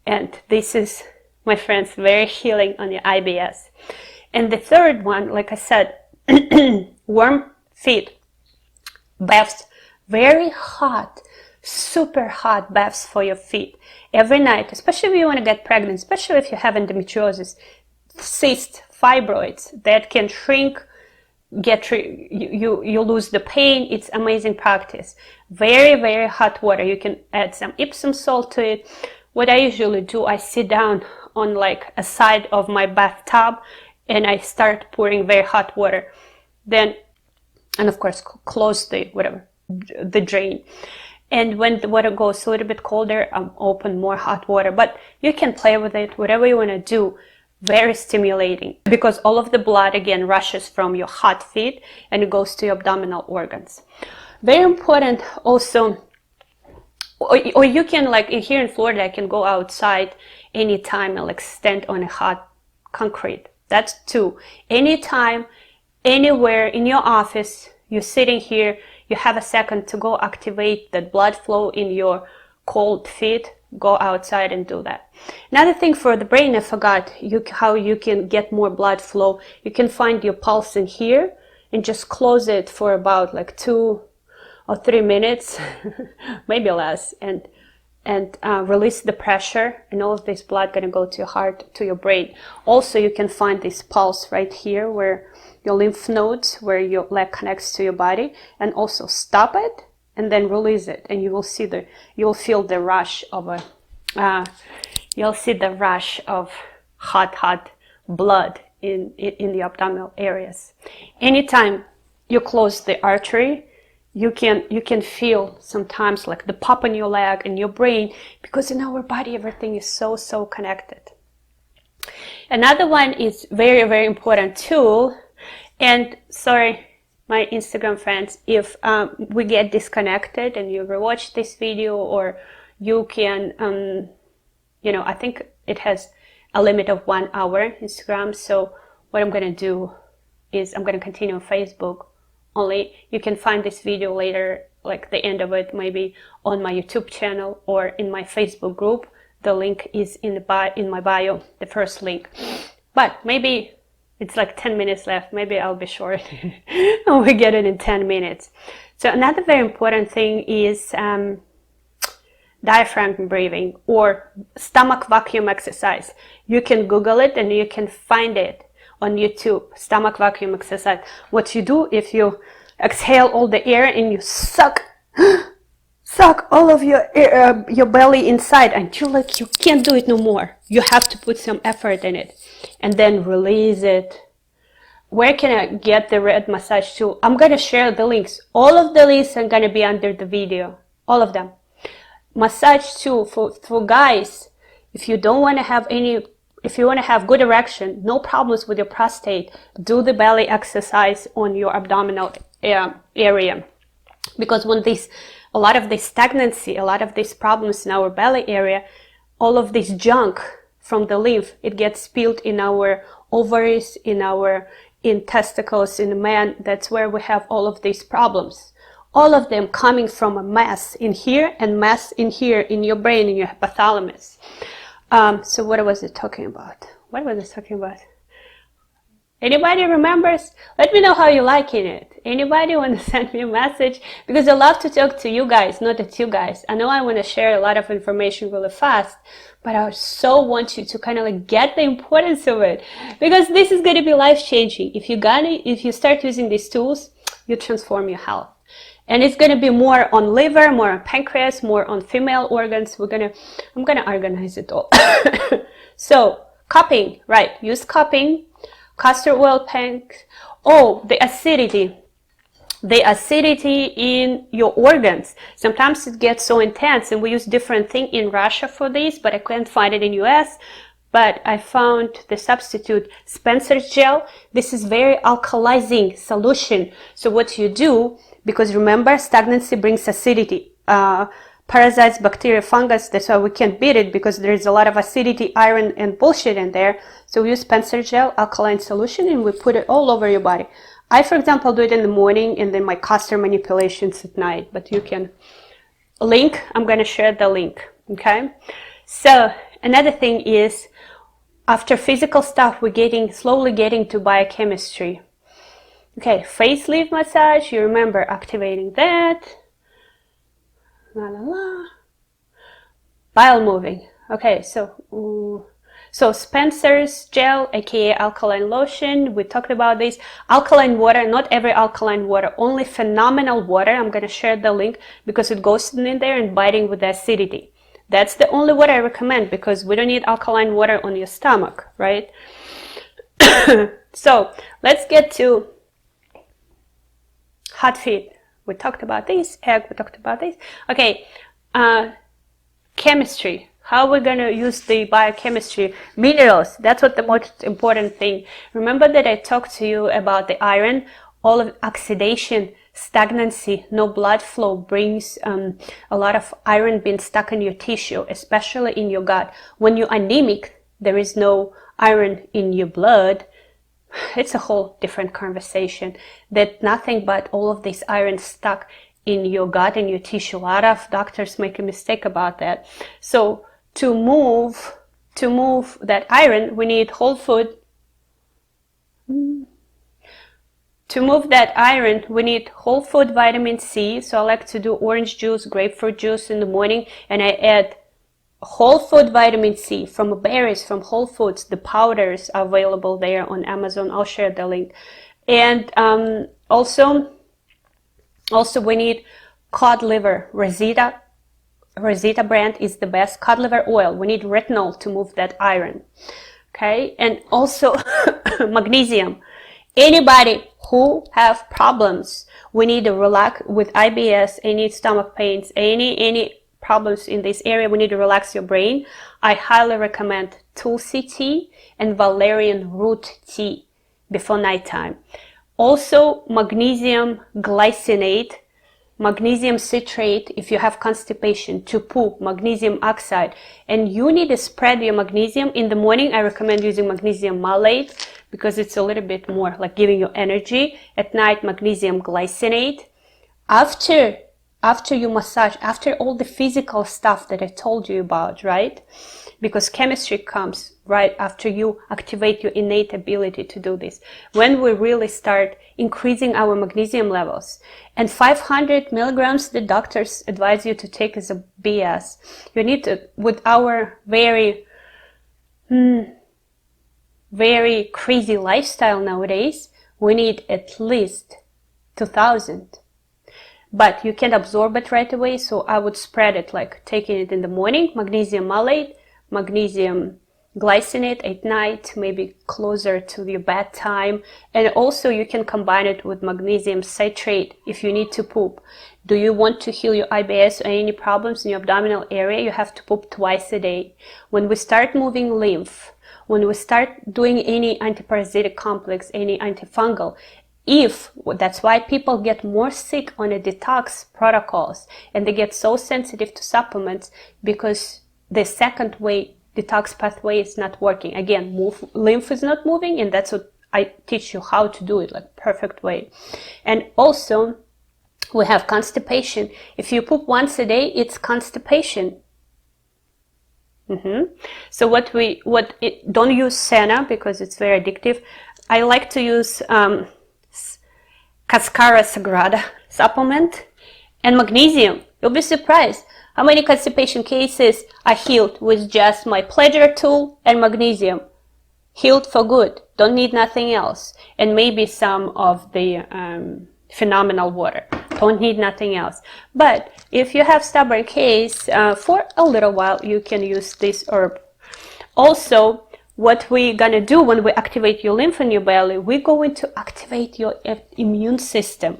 And this is, my friends, very healing on your IBS. And the third one, like I said, warm feet baths, very hot, super hot baths for your feet every night, especially if you want to get pregnant, especially if you have endometriosis, cysts, fibroids that can shrink, you lose the pain. It's amazing practice. Very, very hot water. You can add some Epsom salt to it. What I usually do, I sit down on like a side of my bathtub and I start pouring very hot water. Then, and of course, close the drain. And when the water goes a little bit colder, open more hot water. But you can play with it, whatever you want to do. Very stimulating, because all of the blood again rushes from your hot feet and it goes to your abdominal organs. Very important also, or you can, like here in Florida, I can go outside anytime and like stand on a hot concrete. That's two. Anytime, anywhere in your office, you're sitting here, you have a second to go activate that blood flow in your cold feet, go outside and do that. Another thing for the brain, I forgot how you can get more blood flow. You can find your pulse in here and just close it for about like 2 or 3 minutes, maybe less, and release the pressure, and all of this blood gonna go to your heart, to your brain. Also, you can find this pulse right here where your lymph nodes, where your leg connects to your body, and also stop it and then release it, and you will see you'll feel the rush of hot blood in the abdominal areas. Anytime you close the artery, you can feel sometimes like the pop in your leg and your brain, because in our body everything is so connected. Another one is very, very important tool, and sorry, my Instagram friends, if we get disconnected and you rewatch this video, or you can, I think it has a limit of 1 hour Instagram. So what I'm going to do is I'm going to continue on Facebook only. You can find this video later, like the end of it, maybe on my YouTube channel or in my Facebook group. The link is in my bio, the first link. But maybe it's like 10 minutes left. Maybe I'll be short and we get it in 10 minutes. So another very important thing is diaphragm breathing or stomach vacuum exercise. You can Google it and you can find it on YouTube, stomach vacuum exercise. What you do, if you exhale all the air and you suck all of your belly inside until like you can't do it no more. You have to put some effort in it and then release it. Where can I get the red massage tool? I'm going to share the links. All of the links are going to be under the video. All of them. Massage tool for guys. If you don't want to have if you want to have good erection, no problems with your prostate, do the belly exercise on your abdominal area. Because when a lot of this stagnancy, a lot of these problems in our belly area, all of this junk from the lymph, it gets spilled in our ovaries, in testicles, in the man. That's where we have all of these problems. All of them coming from a mass in here and mass in here, in your brain, in your hypothalamus. So what was it talking about? What was it talking about? Anybody remembers? Let me know how you're liking it. Anybody want to send me a message? Because I love to talk to you guys, not at you guys. I know I want to share a lot of information really fast, but I so want you to kind of like get the importance of it, because this is going to be life-changing. If you start using these tools, you transform your health. And it's going to be more on liver, more on pancreas, more on female organs. I'm going to organize it all. So, cupping, right? Use cupping, castor oil pack. Oh, the acidity. The acidity in your organs. Sometimes it gets so intense, and we use different thing in Russia for this, but I couldn't find it in US. but I found the substitute Spencer's gel. This is very alkalizing solution. So what you do, because remember, stagnancy brings acidity. Parasites, bacteria, fungus, that's why we can't beat it, because there is a lot of acidity, iron, and bullshit in there. So we use Spencer's gel, alkaline solution, and we put it all over your body. I, for example, do it in the morning, and then my castor manipulations at night, but you can link, I'm going to share the link, okay? So another thing is, after physical stuff, we're slowly getting to biochemistry. Okay, facelift massage, you remember activating that. La la la. Bowel moving. Okay, so Spencer's gel, aka alkaline lotion, we talked about this. Alkaline water, not every alkaline water, only phenomenal water. I'm going to share the link because it goes in there and biting with the acidity. That's the only water I recommend, because we don't need alkaline water on your stomach, right? So let's get to hot feet. We talked about this. Egg, we talked about this. Okay, chemistry. How we're going to use the biochemistry. Minerals, that's what the most important thing. Remember that I talked to you about the iron, all of oxidation, stagnancy, no blood flow brings a lot of iron being stuck in your tissue, especially in your gut. When you're anemic, there is no iron in your blood. It's a whole different conversation. That nothing but all of this iron stuck in your gut and your tissue. A lot of doctors make a mistake about that. So to move that iron, we need whole food. To move that iron, we need whole food vitamin C. So I like to do orange juice, grapefruit juice in the morning, and I add whole food vitamin C from berries, from Whole Foods. The powders are available there on Amazon. I'll share the link. And also we need cod liver. Rosita brand is the best. Cod liver oil. We need retinol to move that iron. Okay, and also magnesium. Anybody who have problems, we need to relax with IBS, any stomach pains, any problems in this area, we need to relax your brain. I highly recommend Tulsi tea and valerian root tea before nighttime. Also magnesium glycinate, magnesium citrate if you have constipation, to poop, magnesium oxide. And you need to spread your magnesium. In the morning, I recommend using magnesium malate because it's a little bit more like giving you energy. At night, magnesium glycinate. After you massage, after all the physical stuff that I told you about, right? Because chemistry comes right after you activate your innate ability to do this. When we really start increasing our magnesium levels, and 500 milligrams, the doctors advise you to take as a BS. You need to, with our very crazy lifestyle nowadays, we need at least 2000. But you can't absorb it right away, so I would spread it, like taking it in the morning, magnesium malate, magnesium glycinate at night, maybe closer to your bedtime. And also you can combine it with magnesium citrate if you need to poop. Do you want to heal your IBS or any problems in your abdominal area? You have to poop twice a day. When we start moving lymph, when we start doing any antiparasitic complex, any antifungal, that's why people get more sick on the detox protocols, and they get so sensitive to supplements because the second way detox pathway is not working. Again, lymph is not moving, and that's what I teach you how to do it, like perfect way. And also we have constipation. If you poop once a day, it's constipation. So don't use Senna because it's very addictive. I like to use Cascara Sagrada supplement and magnesium. You'll be surprised how many constipation cases are healed with just my pleasure tool and magnesium. Healed for good. Don't need nothing else. And maybe some of the phenomenal water. Don't need nothing else. But if you have stubborn case, for a little while you can use this herb. Also, what we're gonna do when we activate your lymph in your belly, we're going to activate your immune system.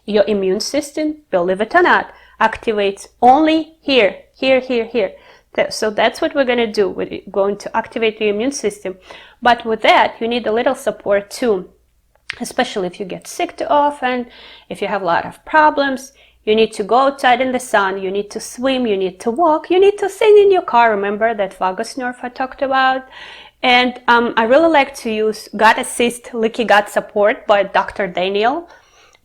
Your immune system, believe it or not, activates only here. So that's what we're going to do. We're going to activate your immune system. But with that, you need a little support too, especially if you get sick too often, if you have a lot of problems. You need to go outside in the sun, you need to swim, you need to walk, you need to sing in your car. Remember that vagus nerve I talked about? And I really like to use Gut Assist Leaky Gut Support by Dr. Daniel.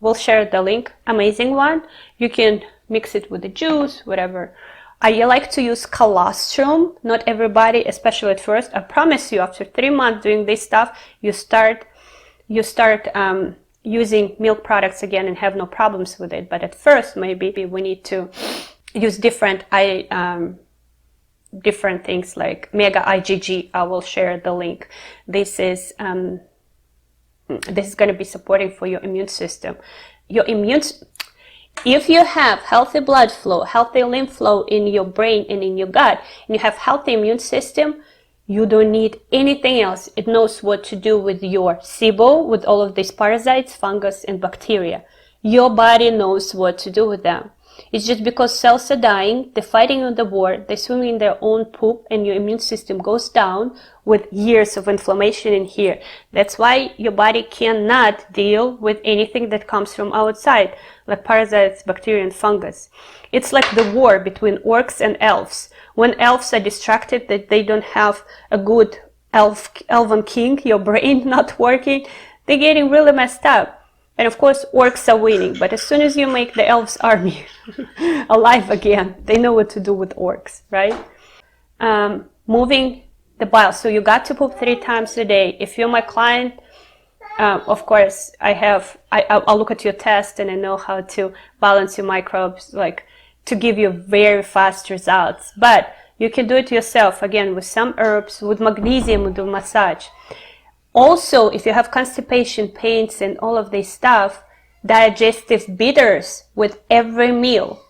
We'll share the link. Amazing one. You can mix it with the juice, whatever. I like to use colostrum. Not everybody, especially at first. I promise you, after 3 months doing this stuff, you start using milk products again and have no problems with it. But at first, maybe we need to use different things like Mega IgG. I will share the link. This is going to be supporting for your immune system. If you have healthy blood flow, healthy lymph flow in your brain and in your gut, and you have healthy immune system, you don't need anything else. It knows what to do with your SIBO, with all of these parasites, fungus, and bacteria. Your body knows what to do with them. It's just because cells are dying, they're fighting in the war, they're swimming in their own poop, and your immune system goes down with years of inflammation in here. That's why your body cannot deal with anything that comes from outside, like parasites, bacteria, and fungus. It's like the war between orcs and elves. When elves are distracted that they don't have a good elven king, your brain not working, they're getting really messed up. And of course, orcs are winning, but as soon as you make the elves' army alive again, they know what to do with orcs, right? Moving the bile. So you got to poop 3 times a day. If you're my client, of course, I'll look at your test and I know how to balance your microbes, like to give you very fast results. But you can do it yourself, again, with some herbs, with magnesium, with the massage. Also, if you have constipation, pains, and all of this stuff, digestive bitters with every meal.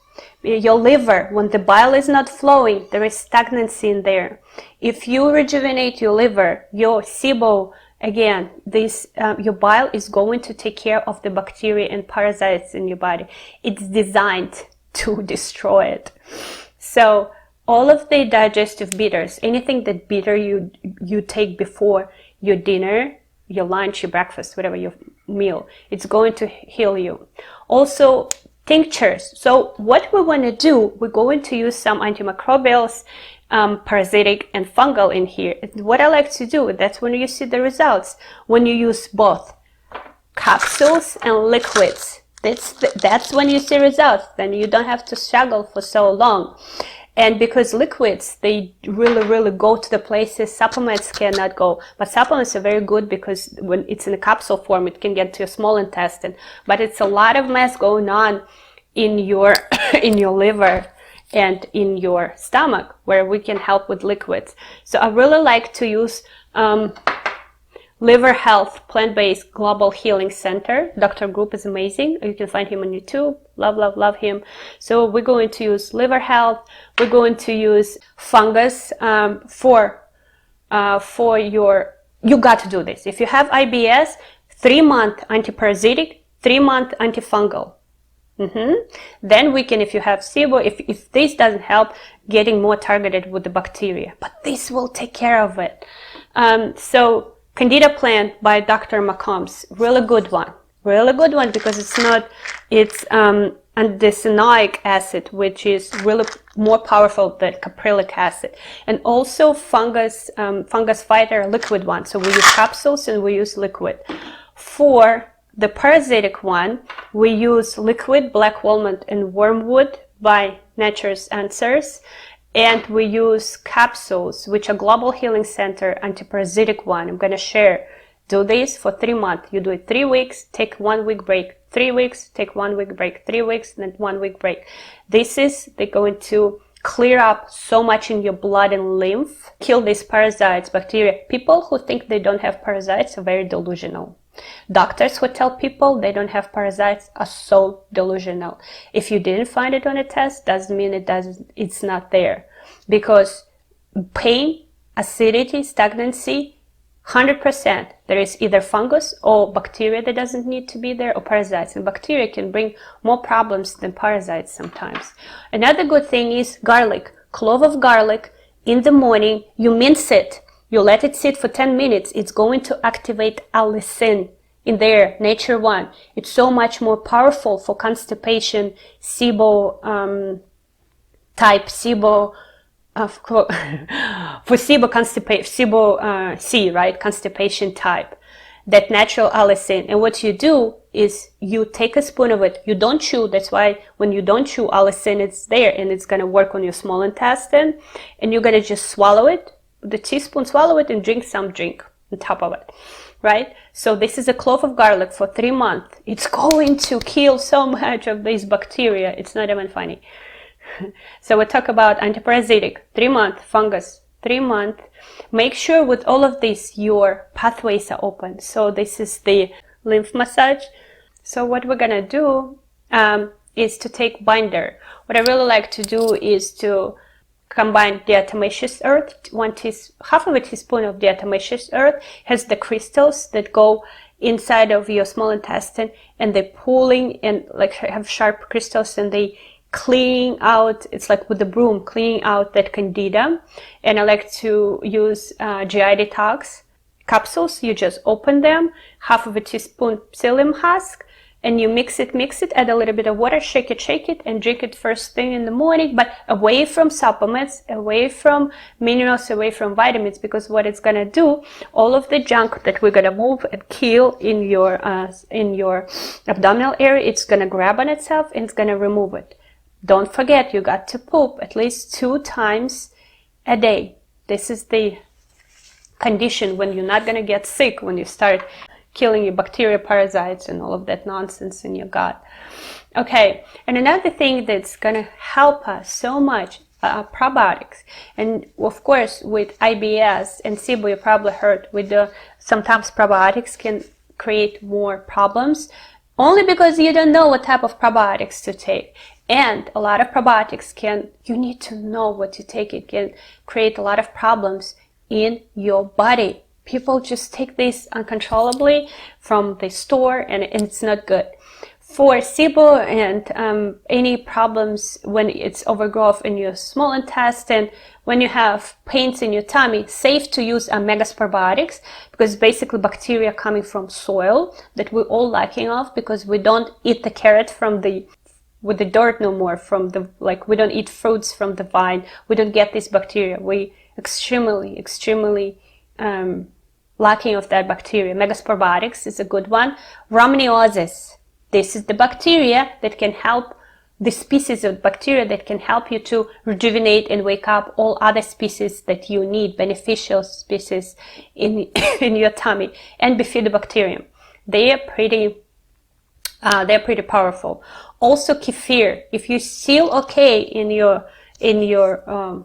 Your liver, when the bile is not flowing, there is stagnancy in there. If you rejuvenate your liver, your SIBO, again, your bile is going to take care of the bacteria and parasites in your body. It's designed to destroy it. So all of the digestive bitters, anything that bitter you take before your dinner, your lunch, your breakfast, whatever your meal, it's going to heal you. Also, tinctures. So what we want to do, we're going to use some antimicrobials, parasitic and fungal in here. What I like to do, that's when you see the results, when you use both capsules and liquids. That's when you see results. Then you don't have to struggle for so long. And because liquids, they really go to the places supplements cannot go. But supplements are very good because when it's in a capsule form, it can get to your small intestine. But it's a lot of mess going on in your in your liver and in your stomach, where we can help with liquids. So I really like to use Liver Health Plant-Based Global Healing Center. Dr. Group is amazing. You can find him on YouTube. Love him. So we're going to use Liver Health. We're going to use fungus for your. You got to do this. If you have IBS, 3-month antiparasitic, 3-month antifungal. Then we can, if you have SIBO, if this doesn't help, getting more targeted with the bacteria. But this will take care of it. So Candida plant by Dr. McCombs, really good one because it's andesinoic acid, which is really more powerful than caprylic acid, and also fungus fighter liquid one. So we use capsules and we use liquid. For the parasitic one, we use liquid black walnut and wormwood by Nature's Answers. And we use capsules, which are Global Healing Center antiparasitic one. I'm going to share. Do this for 3 months. You do it 3 weeks, take 1 week break, 3 weeks, take 1 week break, 3 weeks, then 1 week break. They're going to clear up so much in your blood and lymph, kill these parasites, bacteria. People who think they don't have parasites are very delusional. Doctors who tell people they don't have parasites are so delusional. If you didn't find it on a test, doesn't mean it's not there. Because pain, acidity, stagnancy, 100%. There is either fungus or bacteria that doesn't need to be there, or parasites. And bacteria can bring more problems than parasites sometimes. Another good thing is garlic. clove of garlic in the morning. You mince it. You let it sit for 10 minutes. It's going to activate allicin in there, nature one. It's so much more powerful for constipation, SIBO type, SIBO, for SIBO constipation, SIBO C, right? Constipation type. That natural allicin. And what you do is you take a spoon of it. You don't chew. That's why when you don't chew, allicin, it's there and it's going to work on your small intestine. And you're going to just swallow it. The teaspoon, swallow it and drink some drink on top of it. Right? So this is a clove of garlic for 3 months. It's going to kill so much of these bacteria. It's not even funny. So we talk about antiparasitic, 3 months, fungus, 3 months. Make sure with all of this, your pathways are open. So this is the lymph massage. So what we're going to do is to take binder. What I really like to do is to combine diatomaceous earth. Half of a teaspoon of diatomaceous earth has the crystals that go inside of your small intestine, and they're pulling and like have sharp crystals, and they cleaning out, it's like with the broom, cleaning out that candida. And I like to use GI detox capsules. You just open them, half of a teaspoon psyllium husk, and you mix it, add a little bit of water, shake it, and drink it first thing in the morning, but away from supplements, away from minerals, away from vitamins, because what it's gonna do, all of the junk that we're gonna move and kill in your abdominal area, it's gonna grab on itself and it's gonna remove it. Don't forget, you got to poop at least 2 times a day. This is the condition when you're not going to get sick, when you start killing your bacteria, parasites, and all of that nonsense in your gut. Okay, and another thing that's going to help us so much are probiotics. And of course, with IBS and SIBO, you probably heard, sometimes probiotics can create more problems, only because you don't know what type of probiotics to take. And a lot of probiotics you need to know what to take. It can create a lot of problems in your body. People just take this uncontrollably from the store, and it's not good. For SIBO and any problems when it's overgrowth in your small intestine, when you have pains in your tummy, safe to use Omegas probiotics, because basically bacteria coming from soil that we're all lacking of, because we don't eat the carrot with the dirt no more, we don't eat fruits from the vine. We don't get this bacteria. We extremely lacking of that bacteria. Omegas probiotics is a good one. Rhamnosus. This is the bacteria that can help, the species of bacteria that can help you to rejuvenate and wake up all other species that you need, beneficial species in your tummy, and bifidobacterium. They are pretty powerful. Also kefir. If you're still okay in your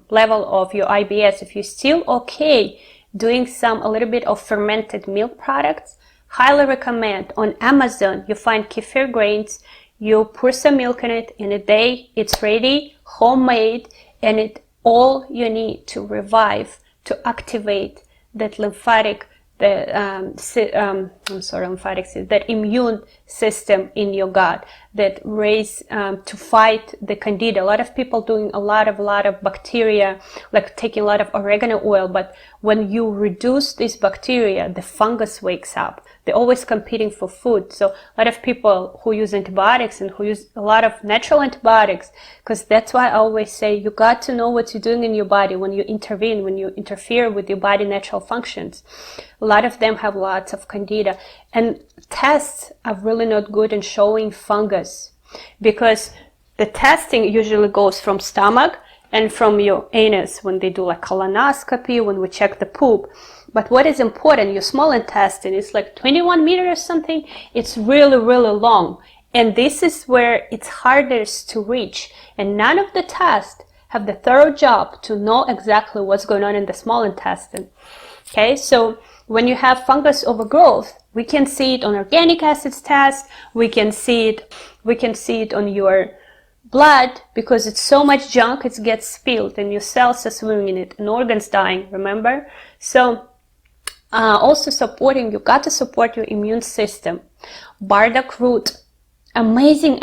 level of your IBS, if you're still okay doing a little bit of fermented milk products, highly recommend. On Amazon, you find kefir grains. You pour some milk in it. In a day, it's ready, homemade, and it all you need to revive, to activate that lymphatic, that immune system in your gut, that raise to fight the candida. A lot of people doing a lot of bacteria, like taking a lot of oregano oil, but when you reduce this bacteria, the fungus wakes up. They're always competing for food. So a lot of people who use antibiotics and who use a lot of natural antibiotics, because that's why I always say you got to know what you're doing in your body when you intervene, when you interfere with your body natural functions. A lot of them have lots of candida, and tests are really not good in showing fungus, because the testing usually goes from stomach and from your anus when they do like colonoscopy, when we check the poop. But what is important, your small intestine is like 21 meters or something. It's really long, and this is where it's hardest to reach, and none of the tests have the thorough job to know exactly what's going on in the small intestine. Okay, so when you have fungus overgrowth, we can see it on organic acids test, we can see it on your blood, because it's so much junk, it gets spilled and your cells are swimming in it and organs dying, remember? So also you got to support your immune system. Bardock root, amazing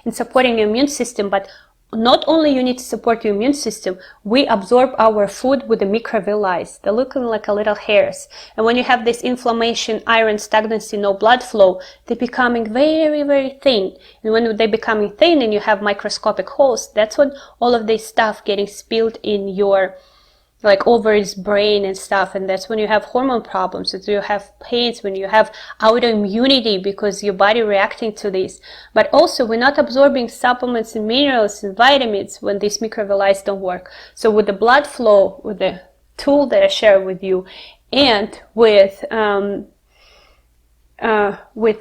in supporting your immune system, but not only you need to support your immune system, we absorb our food with the microvilli. They're looking like a little hairs. And when you have this inflammation, iron stagnancy, no blood flow, they're becoming very, very thin. And when they're becoming thin and you have microscopic holes, that's when all of this stuff getting spilled in your like ovaries, brain and stuff, and that's when you have hormone problems, when you have pains, when you have autoimmunity because your body reacting to this. But also we're not absorbing supplements and minerals and vitamins when these microvilli don't work. So with the blood flow, with the tool that I share with you, and with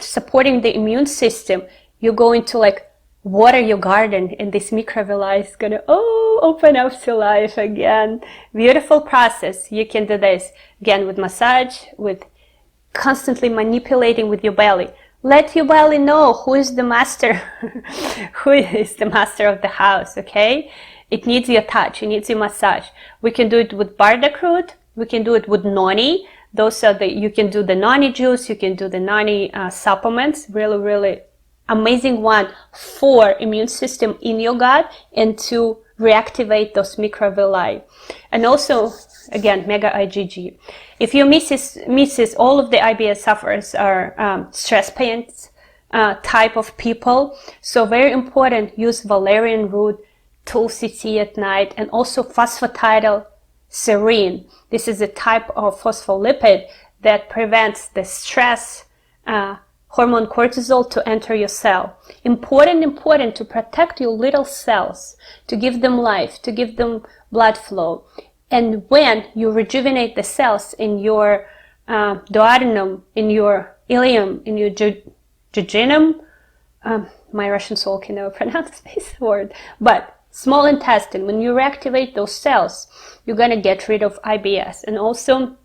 supporting the immune system, you're going to like water your garden, and this microvilli is gonna open up to life again. Beautiful process. You can do this again with massage, with constantly manipulating with your belly. Let your belly know who is the master, who is the master of the house. Okay, it needs your touch, it needs your massage. We can do it with bardak root, we can do it with noni. Those are you can do the noni juice, you can do the noni supplements. Really amazing one for immune system in your gut and to reactivate those microvilli. And also, again, mega IgG. If you misses all of the IBS sufferers are stress pains type of people, so very important, use valerian root, tulsi tea at night, and also phosphatidylserine. This is a type of phospholipid that prevents the stress hormone cortisol to enter your cell. Important to protect your little cells, to give them life, to give them blood flow. And when you rejuvenate the cells in your duodenum, in your ileum, in your jejunum, my Russian soul can never pronounce this word, but small intestine, when you reactivate those cells, you're going to get rid of IBS. And also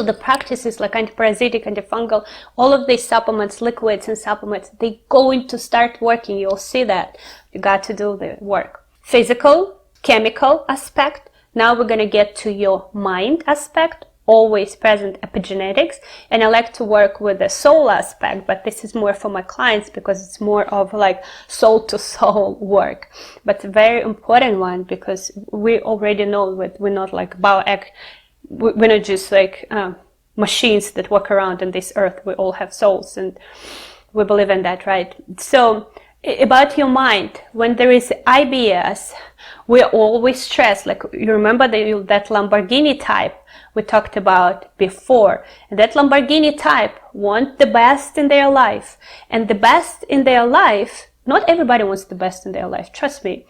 the practices like antiparasitic, antifungal, all of these supplements, liquids and supplements, they're going to start working. You'll see that. You got to do the work. Physical, chemical aspect. Now we're going to get to your mind aspect, always present epigenetics. And I like to work with the soul aspect, but this is more for my clients because it's more of like soul to soul work. But a very important one because we already know that we're not like we're not just like machines that walk around on this earth. We all have souls and we believe in that, right? So about your mind, when there is IBS, we're always stressed. Like you remember that Lamborghini type we talked about before. And that Lamborghini type want the best in their life. And the best in their life, not everybody wants the best in their life, trust me.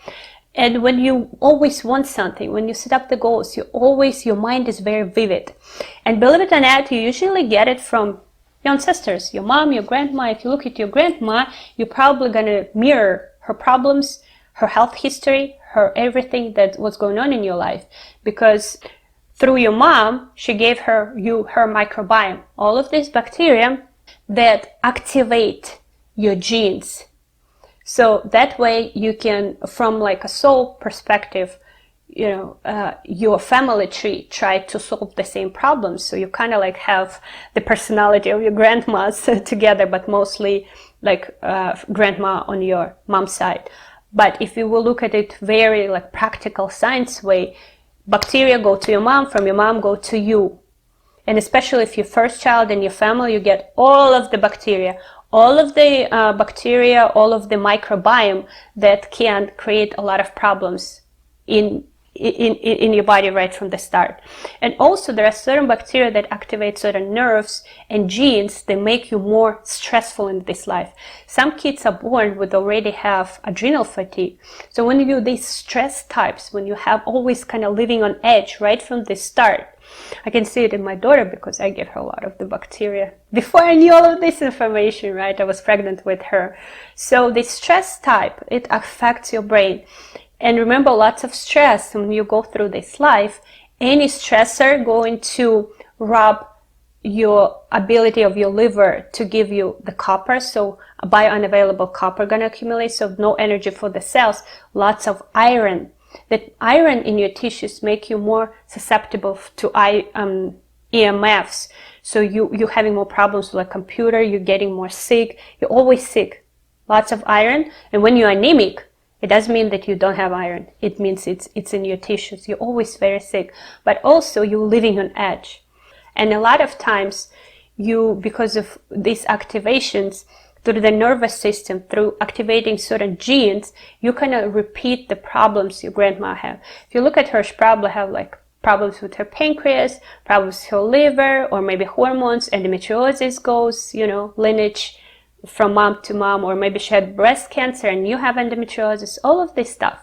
And when you always want something, when you set up the goals, your mind is very vivid. And believe it or not, you usually get it from your ancestors, your mom, your grandma. If you look at your grandma, you're probably going to mirror her problems, her health history, her everything that was going on in your life. Because through your mom, she gave you her microbiome. All of these bacteria that activate your genes. So that way you can, from like a soul perspective, your family tree try to solve the same problems. So you kind of like have the personality of your grandmas together, but mostly like grandma on your mom's side. But if you will look at it very like practical science way, bacteria go to your mom, from your mom go to you. And especially if you're first child in your family, you get all of the bacteria, all of the bacteria, all of the microbiome that can create a lot of problems in your body right from the start. And also there are certain bacteria that activate certain nerves and genes that make you more stressful in this life. Some kids are born with already have adrenal fatigue. So when you do these stress types, when you have always kind of living on edge right from the start, I can see it in my daughter because I gave her a lot of the bacteria before I knew all of this information, right? I was pregnant with her. So the stress type, it affects your brain. And remember, lots of stress when you go through this life, any stressor going to rob your ability of your liver to give you the copper. So biounavailable copper gonna accumulate, so no energy for the cells, lots of iron. That iron in your tissues make you more susceptible to EMFs. So you're having more problems with a computer, you're getting more sick, you're always sick. Lots of iron. And when you're anemic, It doesn't mean that you don't have iron. It means it's in your tissues. You're always very sick, but also you're living on edge. And a lot of times you, because of these activations through the nervous system, through activating certain genes, you kind of repeat the problems your grandma had. If you look at her, she probably have like problems with her pancreas, problems with her liver, or maybe hormones, endometriosis goes, lineage from mom to mom, or maybe she had breast cancer and you have endometriosis, all of this stuff.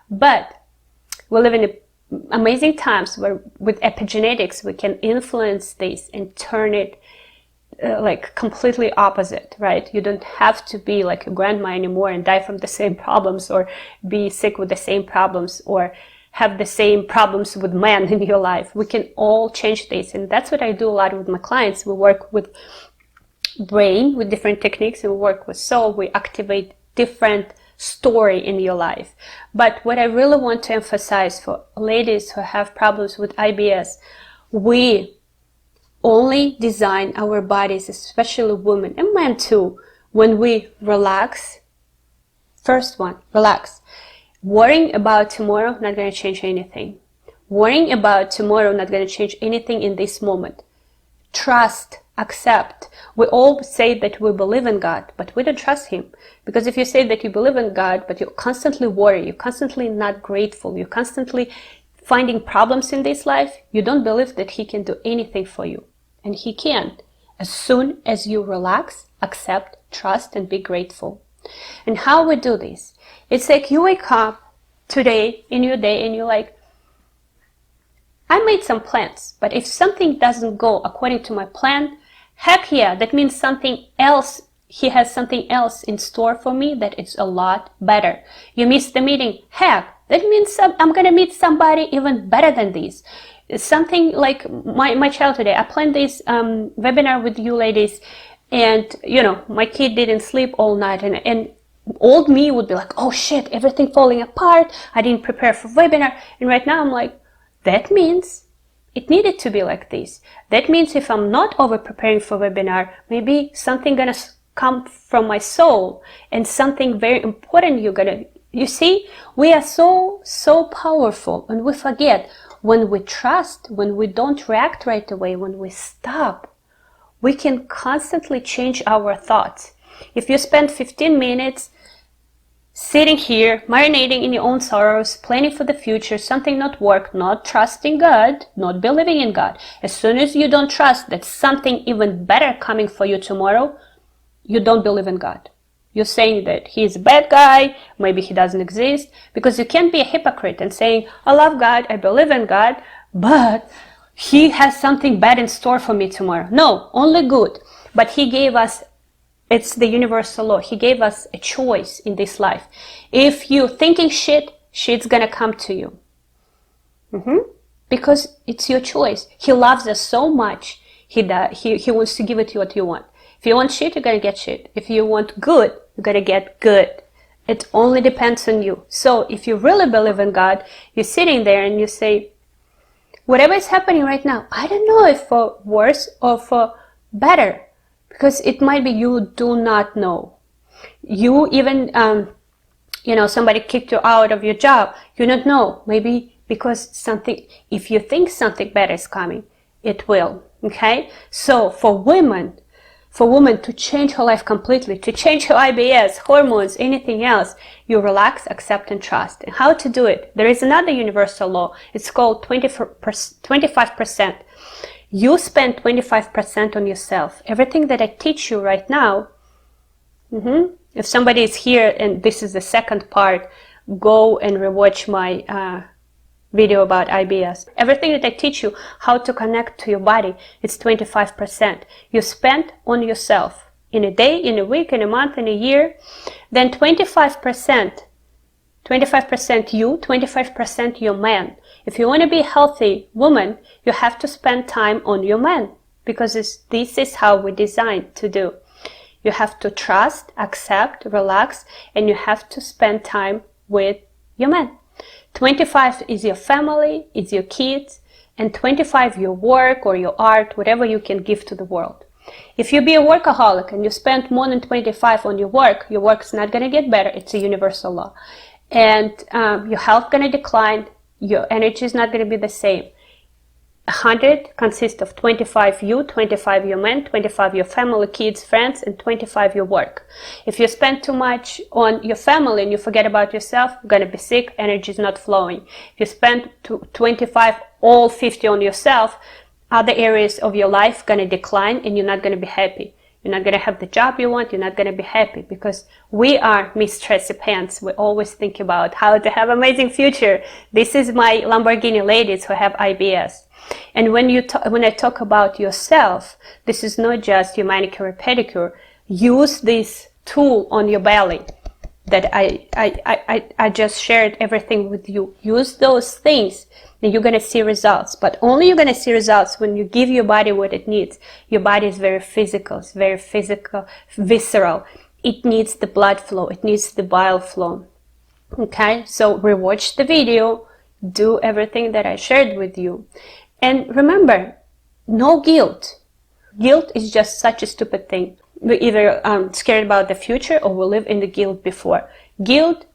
But we live in amazing times where with epigenetics we can influence this and turn it like completely opposite, right? You don't have to be like your grandma anymore and die from the same problems, or be sick with the same problems, or have the same problems with men in your life. We can all change this, and that's what I do a lot with my clients. We work with brain with different techniques, and we work with soul. We activate different story in your life. But what I really want to emphasize for ladies who have problems with IBS, we only design our bodies, especially women and men too, when we relax. First one, relax. Worrying about tomorrow, not going to change anything. Worrying about tomorrow, not going to change anything in this moment. Trust, accept. We all say that we believe in God, but we don't trust Him. Because if you say that you believe in God, but you constantly worry, you're constantly not grateful, you're constantly finding problems in this life, you don't believe that He can do anything for you. And He can. As soon as you relax, accept, trust, and be grateful. And how we do this? It's like you wake up today in your day and you're like, I made some plans, but if something doesn't go according to my plan, heck yeah, that means something else, He has something else in store for me that is a lot better. You missed the meeting, heck, that means I'm going to meet somebody even better than this. Something like my child today, I planned this webinar with you ladies, and my kid didn't sleep all night, and old me would be like, oh shit, everything falling apart, I didn't prepare for webinar. And right now I'm like, that means it needed to be like this. That means if I'm not over preparing for webinar, maybe something gonna come from my soul, and something very important you see, we are so powerful, and we forget. When we trust, when we don't react right away, when we stop, we can constantly change our thoughts. If you spend 15 minutes sitting here, marinating in your own sorrows, planning for the future, something not work, not trusting God, not believing in God. As soon as you don't trust that something even better coming for you tomorrow, you don't believe in God. You're saying that He's a bad guy, maybe He doesn't exist, because you can't be a hypocrite and saying, I love God, I believe in God, but He has something bad in store for me tomorrow. No, only good. But He gave us, it's the universal law. He gave us a choice in this life. If you're thinking shit's gonna come to you. Because it's your choice. He loves us so much. He wants to give it to you what you want. If you want shit, you're gonna get shit. If you want good, you're gonna get good. It only depends on you. So if you really believe in God, you're sitting there and you say, whatever is happening right now, I don't know if for worse or for better. Because it might be you do not know. You even, somebody kicked you out of your job. You don't know. Maybe because if you think something better is coming, it will. Okay? So for women to change her life completely, to change her IBS, hormones, anything else, you relax, accept, and trust. And how to do it? There is another universal law. It's called 25%. You spend 25% on yourself. Everything that I teach you right now, if somebody is here and this is the second part, go and rewatch my video about IBS. Everything that I teach you, how to connect to your body, it's 25%. You spend on yourself in a day, in a week, in a month, in a year. Then 25% you, 25% your man. If you want to be a healthy woman, you have to spend time on your man, because this is how we're designed to do. You have to trust, accept, relax, and you have to spend time with your man. 25 is your family, is your kids, and 25 your work or your art, whatever you can give to the world. If you be a workaholic and you spend more than 25 on your work's not going to get better. It's a universal law. and your health going to decline, your energy is not going to be the same. 100 consists of 25 you, 25 your men, 25 your family, kids, friends, and 25 your work. If you spend too much on your family and you forget about yourself, you're going to be sick, energy is not flowing. If you spend 25, all 50 on yourself, other areas of your life going to decline and you're not going to be happy. You're not going to have the job you want, you're not going to be happy, because we are Miss Recipients. We always think about how to have amazing future. This is my Lamborghini ladies who have IBS. And when I talk about yourself, this is not just your manicure or pedicure. Use this tool on your belly that I just shared everything with you. Use those things and you're going to see results. But only you're going to see results when you give your body what it needs. Your body is very physical. It's very physical, visceral. It needs the blood flow. It needs the bile flow. Okay, so rewatch the video. Do everything that I shared with you. And remember, no guilt. Guilt is just such a stupid thing. We're either scared about the future or we live in the guilt before. Guilt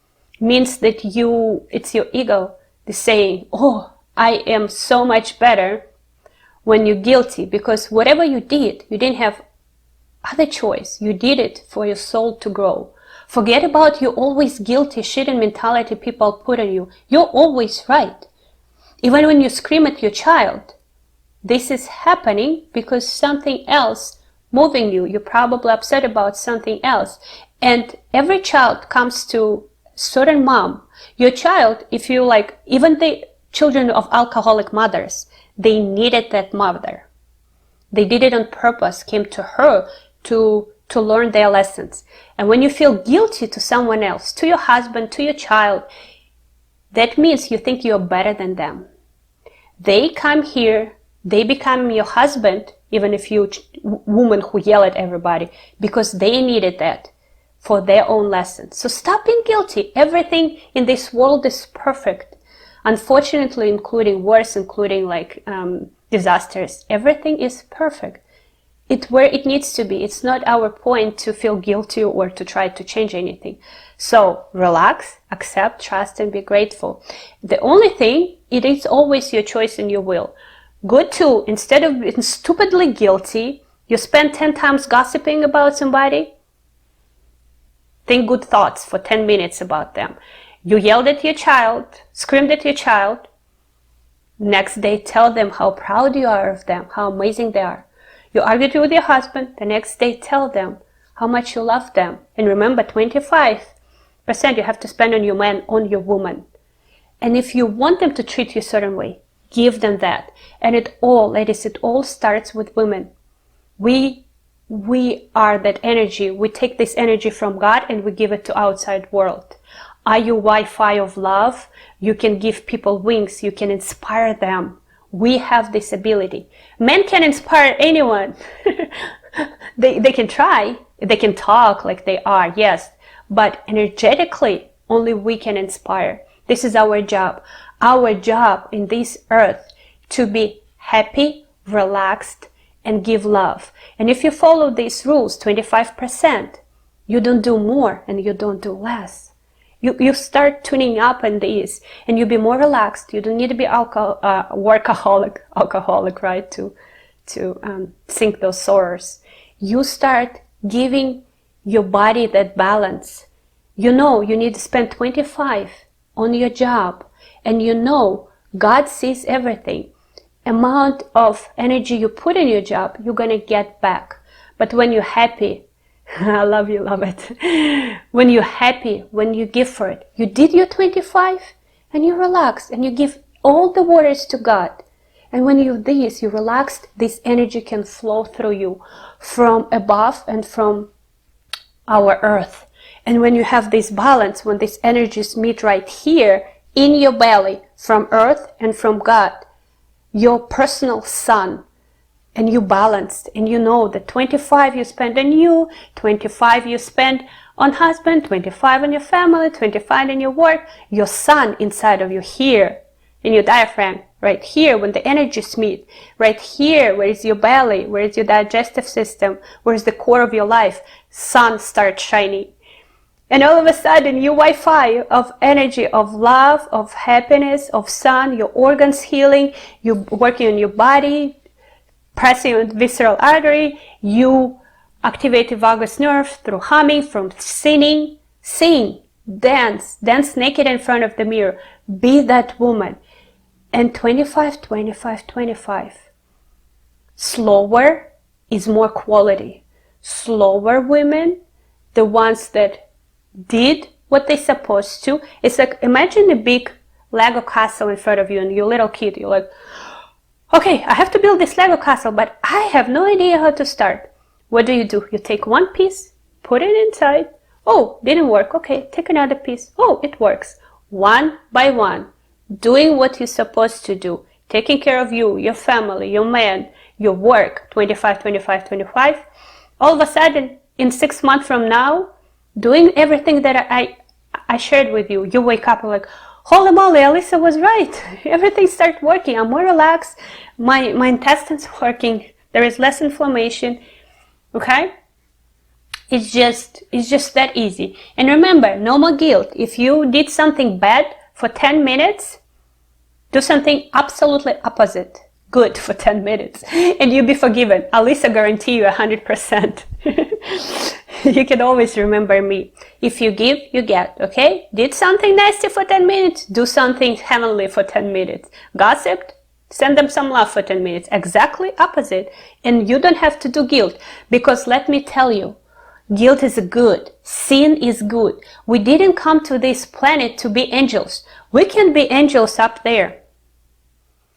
means that it's your ego saying, oh, I am so much better, when you're guilty, because whatever you did, you didn't have other choice. You did it for your soul to grow. Forget about you always guilty, shitty mentality people put on you. You're always right. Even when you scream at your child, this is happening because something else moving you. You're probably upset about something else. And every child comes to certain mom. Your child, if you like, even the children of alcoholic mothers, they needed that mother. They did it on purpose, came to her to learn their lessons. And when you feel guilty to someone else, to your husband, to your child, that means you think you're better than them. They come here, they become your husband, even if you woman who yell at everybody, because they needed that for their own lessons. So stop being guilty. Everything in this world is perfect. Unfortunately, including wars, including like disasters, everything is perfect. It's where it needs to be. It's not our point to feel guilty or to try to change anything. So relax, accept, trust, and be grateful. The only thing, it is always your choice and your will. Good too, instead of being stupidly guilty, you spend 10 times gossiping about somebody, think good thoughts for 10 minutes about them. You yelled at your child, screamed at your child. Next day, tell them how proud you are of them, how amazing they are. You argued with your husband. The next day, tell them how much you love them. And remember, 25% you have to spend on your man, on your woman. And if you want them to treat you a certain way, give them that. And it all, ladies, it all starts with women. We are that energy. We take this energy from God and we give it to outside world. Are you Wi-Fi of love? You can give people wings. You can inspire them. We have this ability. Men can inspire anyone. They can try. They can talk like they are, yes. But energetically, only we can inspire. This is our job. Our job in this earth to be happy, relaxed, and give love. And if you follow these rules, 25%, you don't do more and you don't do less. You start tuning up in these and you be more relaxed. You don't need to be alcoholic, right? To sink those sorrows. You start giving your body that balance. You know you need to spend 25 on your job, and you know God sees everything. Amount of energy you put in your job, you're gonna get back. But when you're happy, I love you, love it. When you're happy, when you give for it, you did your 25 and you relax and you give all the waters to God. And when you do this, you relaxed, this energy can flow through you from above and from our earth. And when you have this balance, when these energies meet right here in your belly, from earth and from God, your personal sun, and you balanced, and you know that 25 you spend on you, 25 you spend on husband, 25 on your family, 25 on your work, your sun inside of you here, in your diaphragm, right here, when the energies meet, right here, where is your belly, where is your digestive system, where is the core of your life, sun starts shining. And all of a sudden, your Wi-Fi of energy, of love, of happiness, of sun, your organs healing, you working on your body, pressing on visceral artery, you activate the vagus nerve through humming, from singing, sing, dance naked in front of the mirror, be that woman. And 25, 25, 25. Slower is more quality. Slower women, the ones that did what they're supposed to. It's like, imagine a big Lego castle in front of you and you're a little kid. You're like, okay, I have to build this Lego castle, but I have no idea how to start. What do? You take one piece, put it inside. Oh, didn't work. Okay, take another piece. Oh, it works. One by one, doing what you're supposed to do. Taking care of you, your family, your man, your work. 25, 25, 25. All of a sudden, in 6 months from now, doing everything that I shared with you, you wake up and like, holy moly, Alyssa was right. Everything starts working. I'm more relaxed. My intestines working. There is less inflammation. Okay? It's just that easy. And remember, no more guilt. If you did something bad for 10 minutes, do something absolutely opposite. Good for 10 minutes. And you'll be forgiven. Alyssa guarantee you 100%. You can always remember me. If you give, you get, okay? Did something nasty for 10 minutes, do something heavenly for 10 minutes. Gossiped, send them some love for 10 minutes. Exactly opposite. And you don't have to do guilt. Because let me tell you, guilt is good. Sin is good. We didn't come to this planet to be angels. We can be angels up there.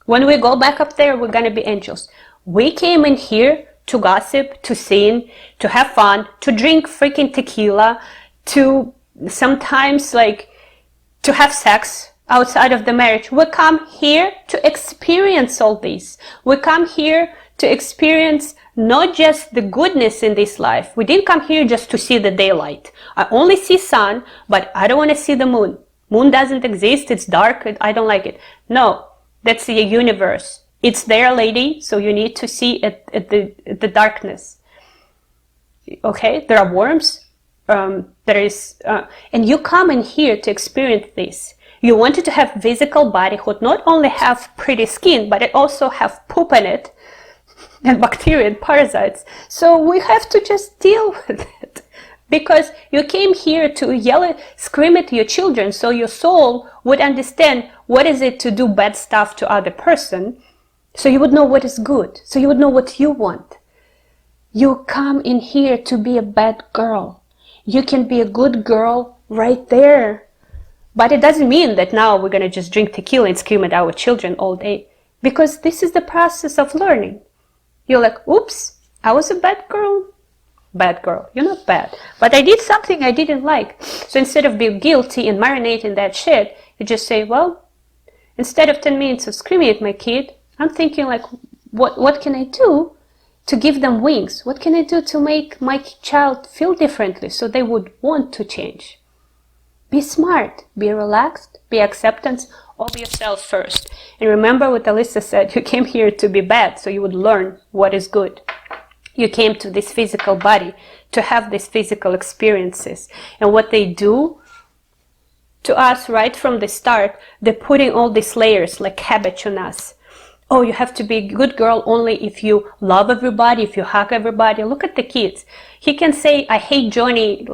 When we go back up there, we're going to be angels. We came in here to gossip, to sin, to have fun, to drink freaking tequila, to sometimes to have sex outside of the marriage. We come here to experience all this. We come here to experience not just the goodness in this life. We didn't come here just to see the daylight. I only see sun, but I don't want to see the moon. Moon doesn't exist. It's dark. I don't like it. No, that's the universe. It's there, lady, so you need to see the darkness. Okay, there are worms. And you come in here to experience this. You wanted to have physical body who not only have pretty skin, but it also have poop in it, and bacteria and parasites. So we have to just deal with it. Because you came here to scream at your children, so your soul would understand what is it to do bad stuff to other person. So you would know what is good. So you would know what you want. You come in here to be a bad girl. You can be a good girl right there. But it doesn't mean that now we're going to just drink tequila and scream at our children all day. Because this is the process of learning. You're like, oops, I was a bad girl. Bad girl. You're not bad. But I did something I didn't like. So instead of being guilty and marinating that shit, you just say, well, instead of 10 minutes of screaming at my kid, I'm thinking what can I do to give them wings? What can I do to make my child feel differently so they would want to change? Be smart, be relaxed, be acceptance of yourself first. And remember what Alyssa said, you came here to be bad so you would learn what is good. You came to this physical body to have these physical experiences. And what they do to us right from the start, they're putting all these layers like cabbage on us. Oh, you have to be a good girl only if you love everybody, if you hug everybody. Look at the kids. He can say, I hate Johnny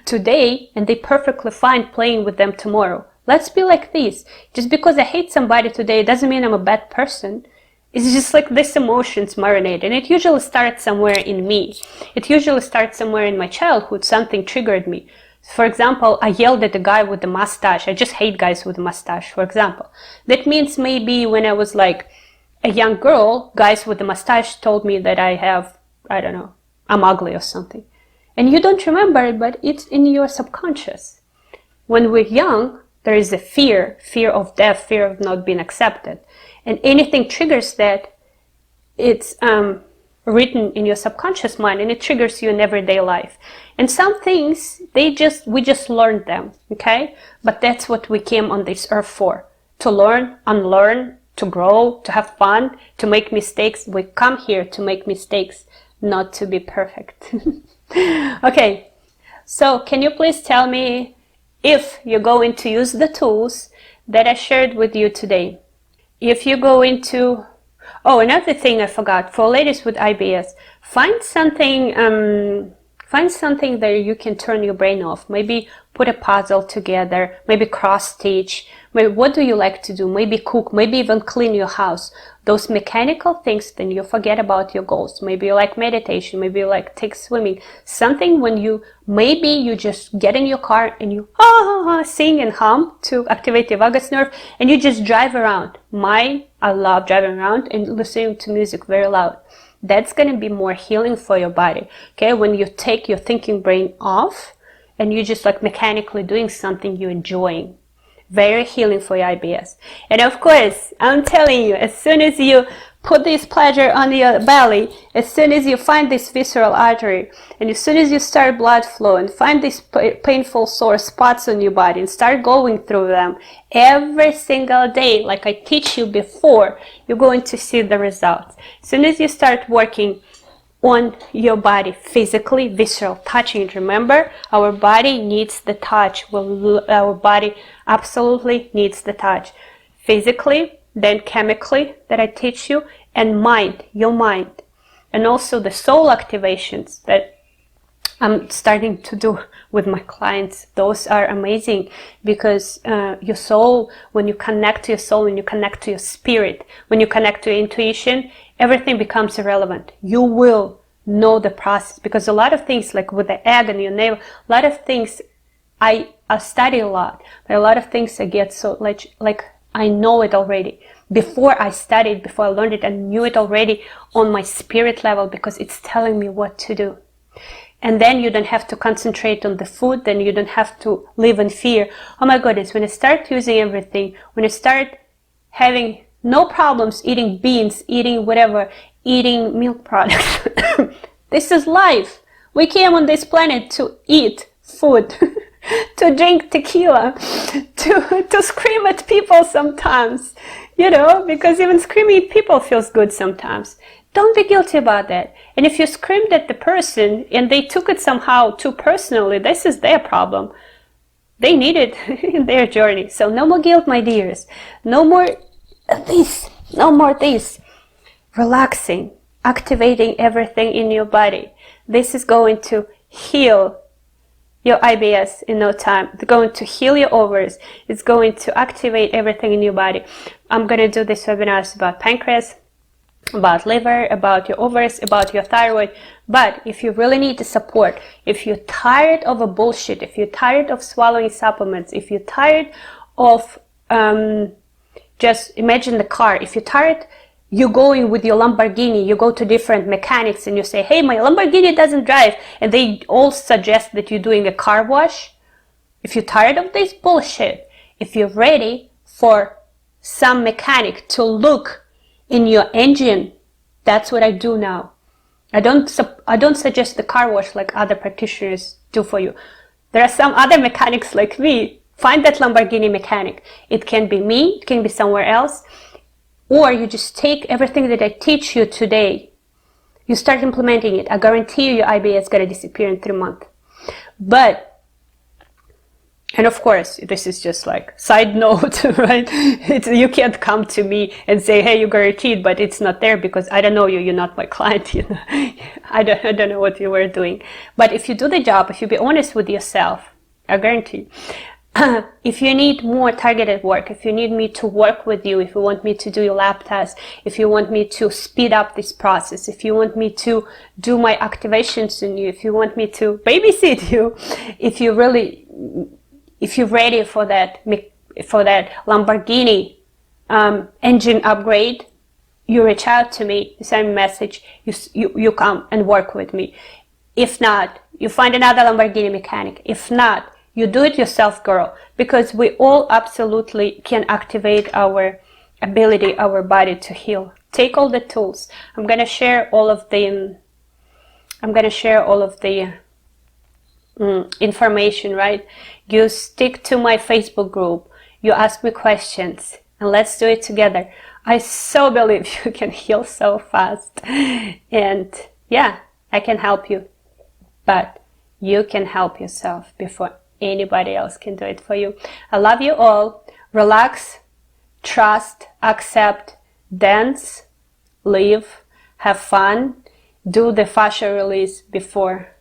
today, and they're perfectly fine playing with them tomorrow. Let's be like this. Just because I hate somebody today doesn't mean I'm a bad person. It's just like this emotions marinate, and it usually starts somewhere in me. It usually starts somewhere in my childhood. Something triggered me. For example, I yelled at the guy with the mustache. I just hate guys with a mustache, for example. That means maybe when I was like a young girl, guys with the mustache told me that I'm ugly or something. And you don't remember it, but it's in your subconscious. When we're young, there is a fear of death, fear of not being accepted. And anything triggers that, it's written in your subconscious mind, and it triggers you in everyday life. And some things, we just learned them, okay? But that's what we came on this earth for. To learn, unlearn, to grow, to have fun, to make mistakes. We come here to make mistakes, not to be perfect. Okay, So can you please tell me if you're going to use the tools that I shared with you today? If you go into, oh, another thing I forgot, for ladies with IBS, find something that you can turn your brain off. Maybe put a puzzle together, maybe cross stitch. Maybe, what do you like to do? Maybe cook, maybe even clean your house. Those mechanical things, then you forget about your goals. Maybe you like meditation, maybe you like take swimming. Something when maybe you just get in your car and you sing and hum to activate the vagus nerve, and you just drive around. I love driving around and listening to music very loud. That's going to be more healing for your body. Okay, when you take your thinking brain off and you just like mechanically doing something you're enjoying. Very healing for your IBS. And of course, I'm telling you, as soon as you put this pleasure on your belly, as soon as you find this visceral artery, and as soon as you start blood flow and find these painful sore spots on your body and start going through them every single day, like I teach you before, you're going to see the results. As soon as you start working on your body physically, visceral, touching it. Remember, our body needs the touch. Our body absolutely needs the touch. Physically, then chemically that I teach you, and mind, your mind. And also the soul activations that I'm starting to do with my clients. Those are amazing because your soul, when you connect to your soul, when you connect to your spirit, when you connect to your intuition, everything becomes irrelevant. You will know the process, because a lot of things, like with the egg and your navel, a lot of things I study a lot, but a lot of things I get so like I know it already. Before I studied, before I learned it, I knew it already on my spirit level because it's telling me what to do. And then you don't have to concentrate on the food, then you don't have to live in fear. Oh my goodness, when I start using everything, when I start having no problems eating beans, eating whatever, eating milk products, this is life. We came on this planet to eat food, to drink tequila, to scream at people sometimes, because even screaming at people feels good sometimes. Don't be guilty about that. And if you screamed at the person and they took it somehow too personally, this is their problem. They need it in their journey. So no more guilt, my dears. No more this. No more this. Relaxing, activating everything in your body. This is going to heal your IBS in no time. It's going to heal your ovaries. It's going to activate everything in your body. I'm going to do these webinars about pancreas, about liver, about your ovaries, about your thyroid. But if you really need the support, if you're tired of a bullshit, if you're tired of swallowing supplements, if you're tired of just imagine the car, if you're tired, you're going with your Lamborghini, you go to different mechanics and you say, hey, my Lamborghini doesn't drive, and they all suggest that you're doing a car wash. If you're tired of this bullshit, if you're ready for some mechanic to look in your engine, that's what I do now. I don't suggest the car wash like other practitioners do for you. There are some other mechanics like me. Find that Lamborghini mechanic. It can be me, it can be somewhere else, or you just take everything that I teach you today. You start implementing it. I guarantee you your IBS is going to disappear in 3 months. And of course, this is just like side note, right? You can't come to me and say, hey, you guaranteed, but it's not there because I don't know you. You're not my client. I don't know what you were doing. But if you do the job, if you be honest with yourself, I guarantee. If you need more targeted work, if you need me to work with you, if you want me to do your lab test, if you want me to speed up this process, if you want me to do my activations in you, if you want me to babysit you, if you're ready for that Lamborghini engine upgrade, you reach out to me, you send me a message, you come and work with me. If not, you find another Lamborghini mechanic. If not, you do it yourself, girl, because we all absolutely can activate our ability, our body to heal. Take all the tools. I'm gonna share all of the information, right? You stick to my Facebook group, you ask me questions, and let's do it together. I so believe you can heal so fast, and yeah, I can help you, but You can help yourself before anybody else can do it for you. I love you all. Relax, trust, accept, dance, live, have fun. Do the fascia release before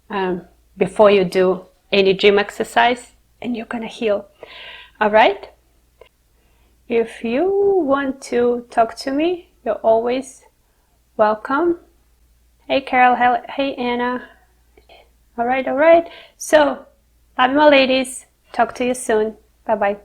you do any gym exercise, and you're gonna heal. All right? If you want to talk to me, you're always welcome. Hey Carol, hey Anna. All right. So, love you, my ladies. Talk to you soon. Bye-bye.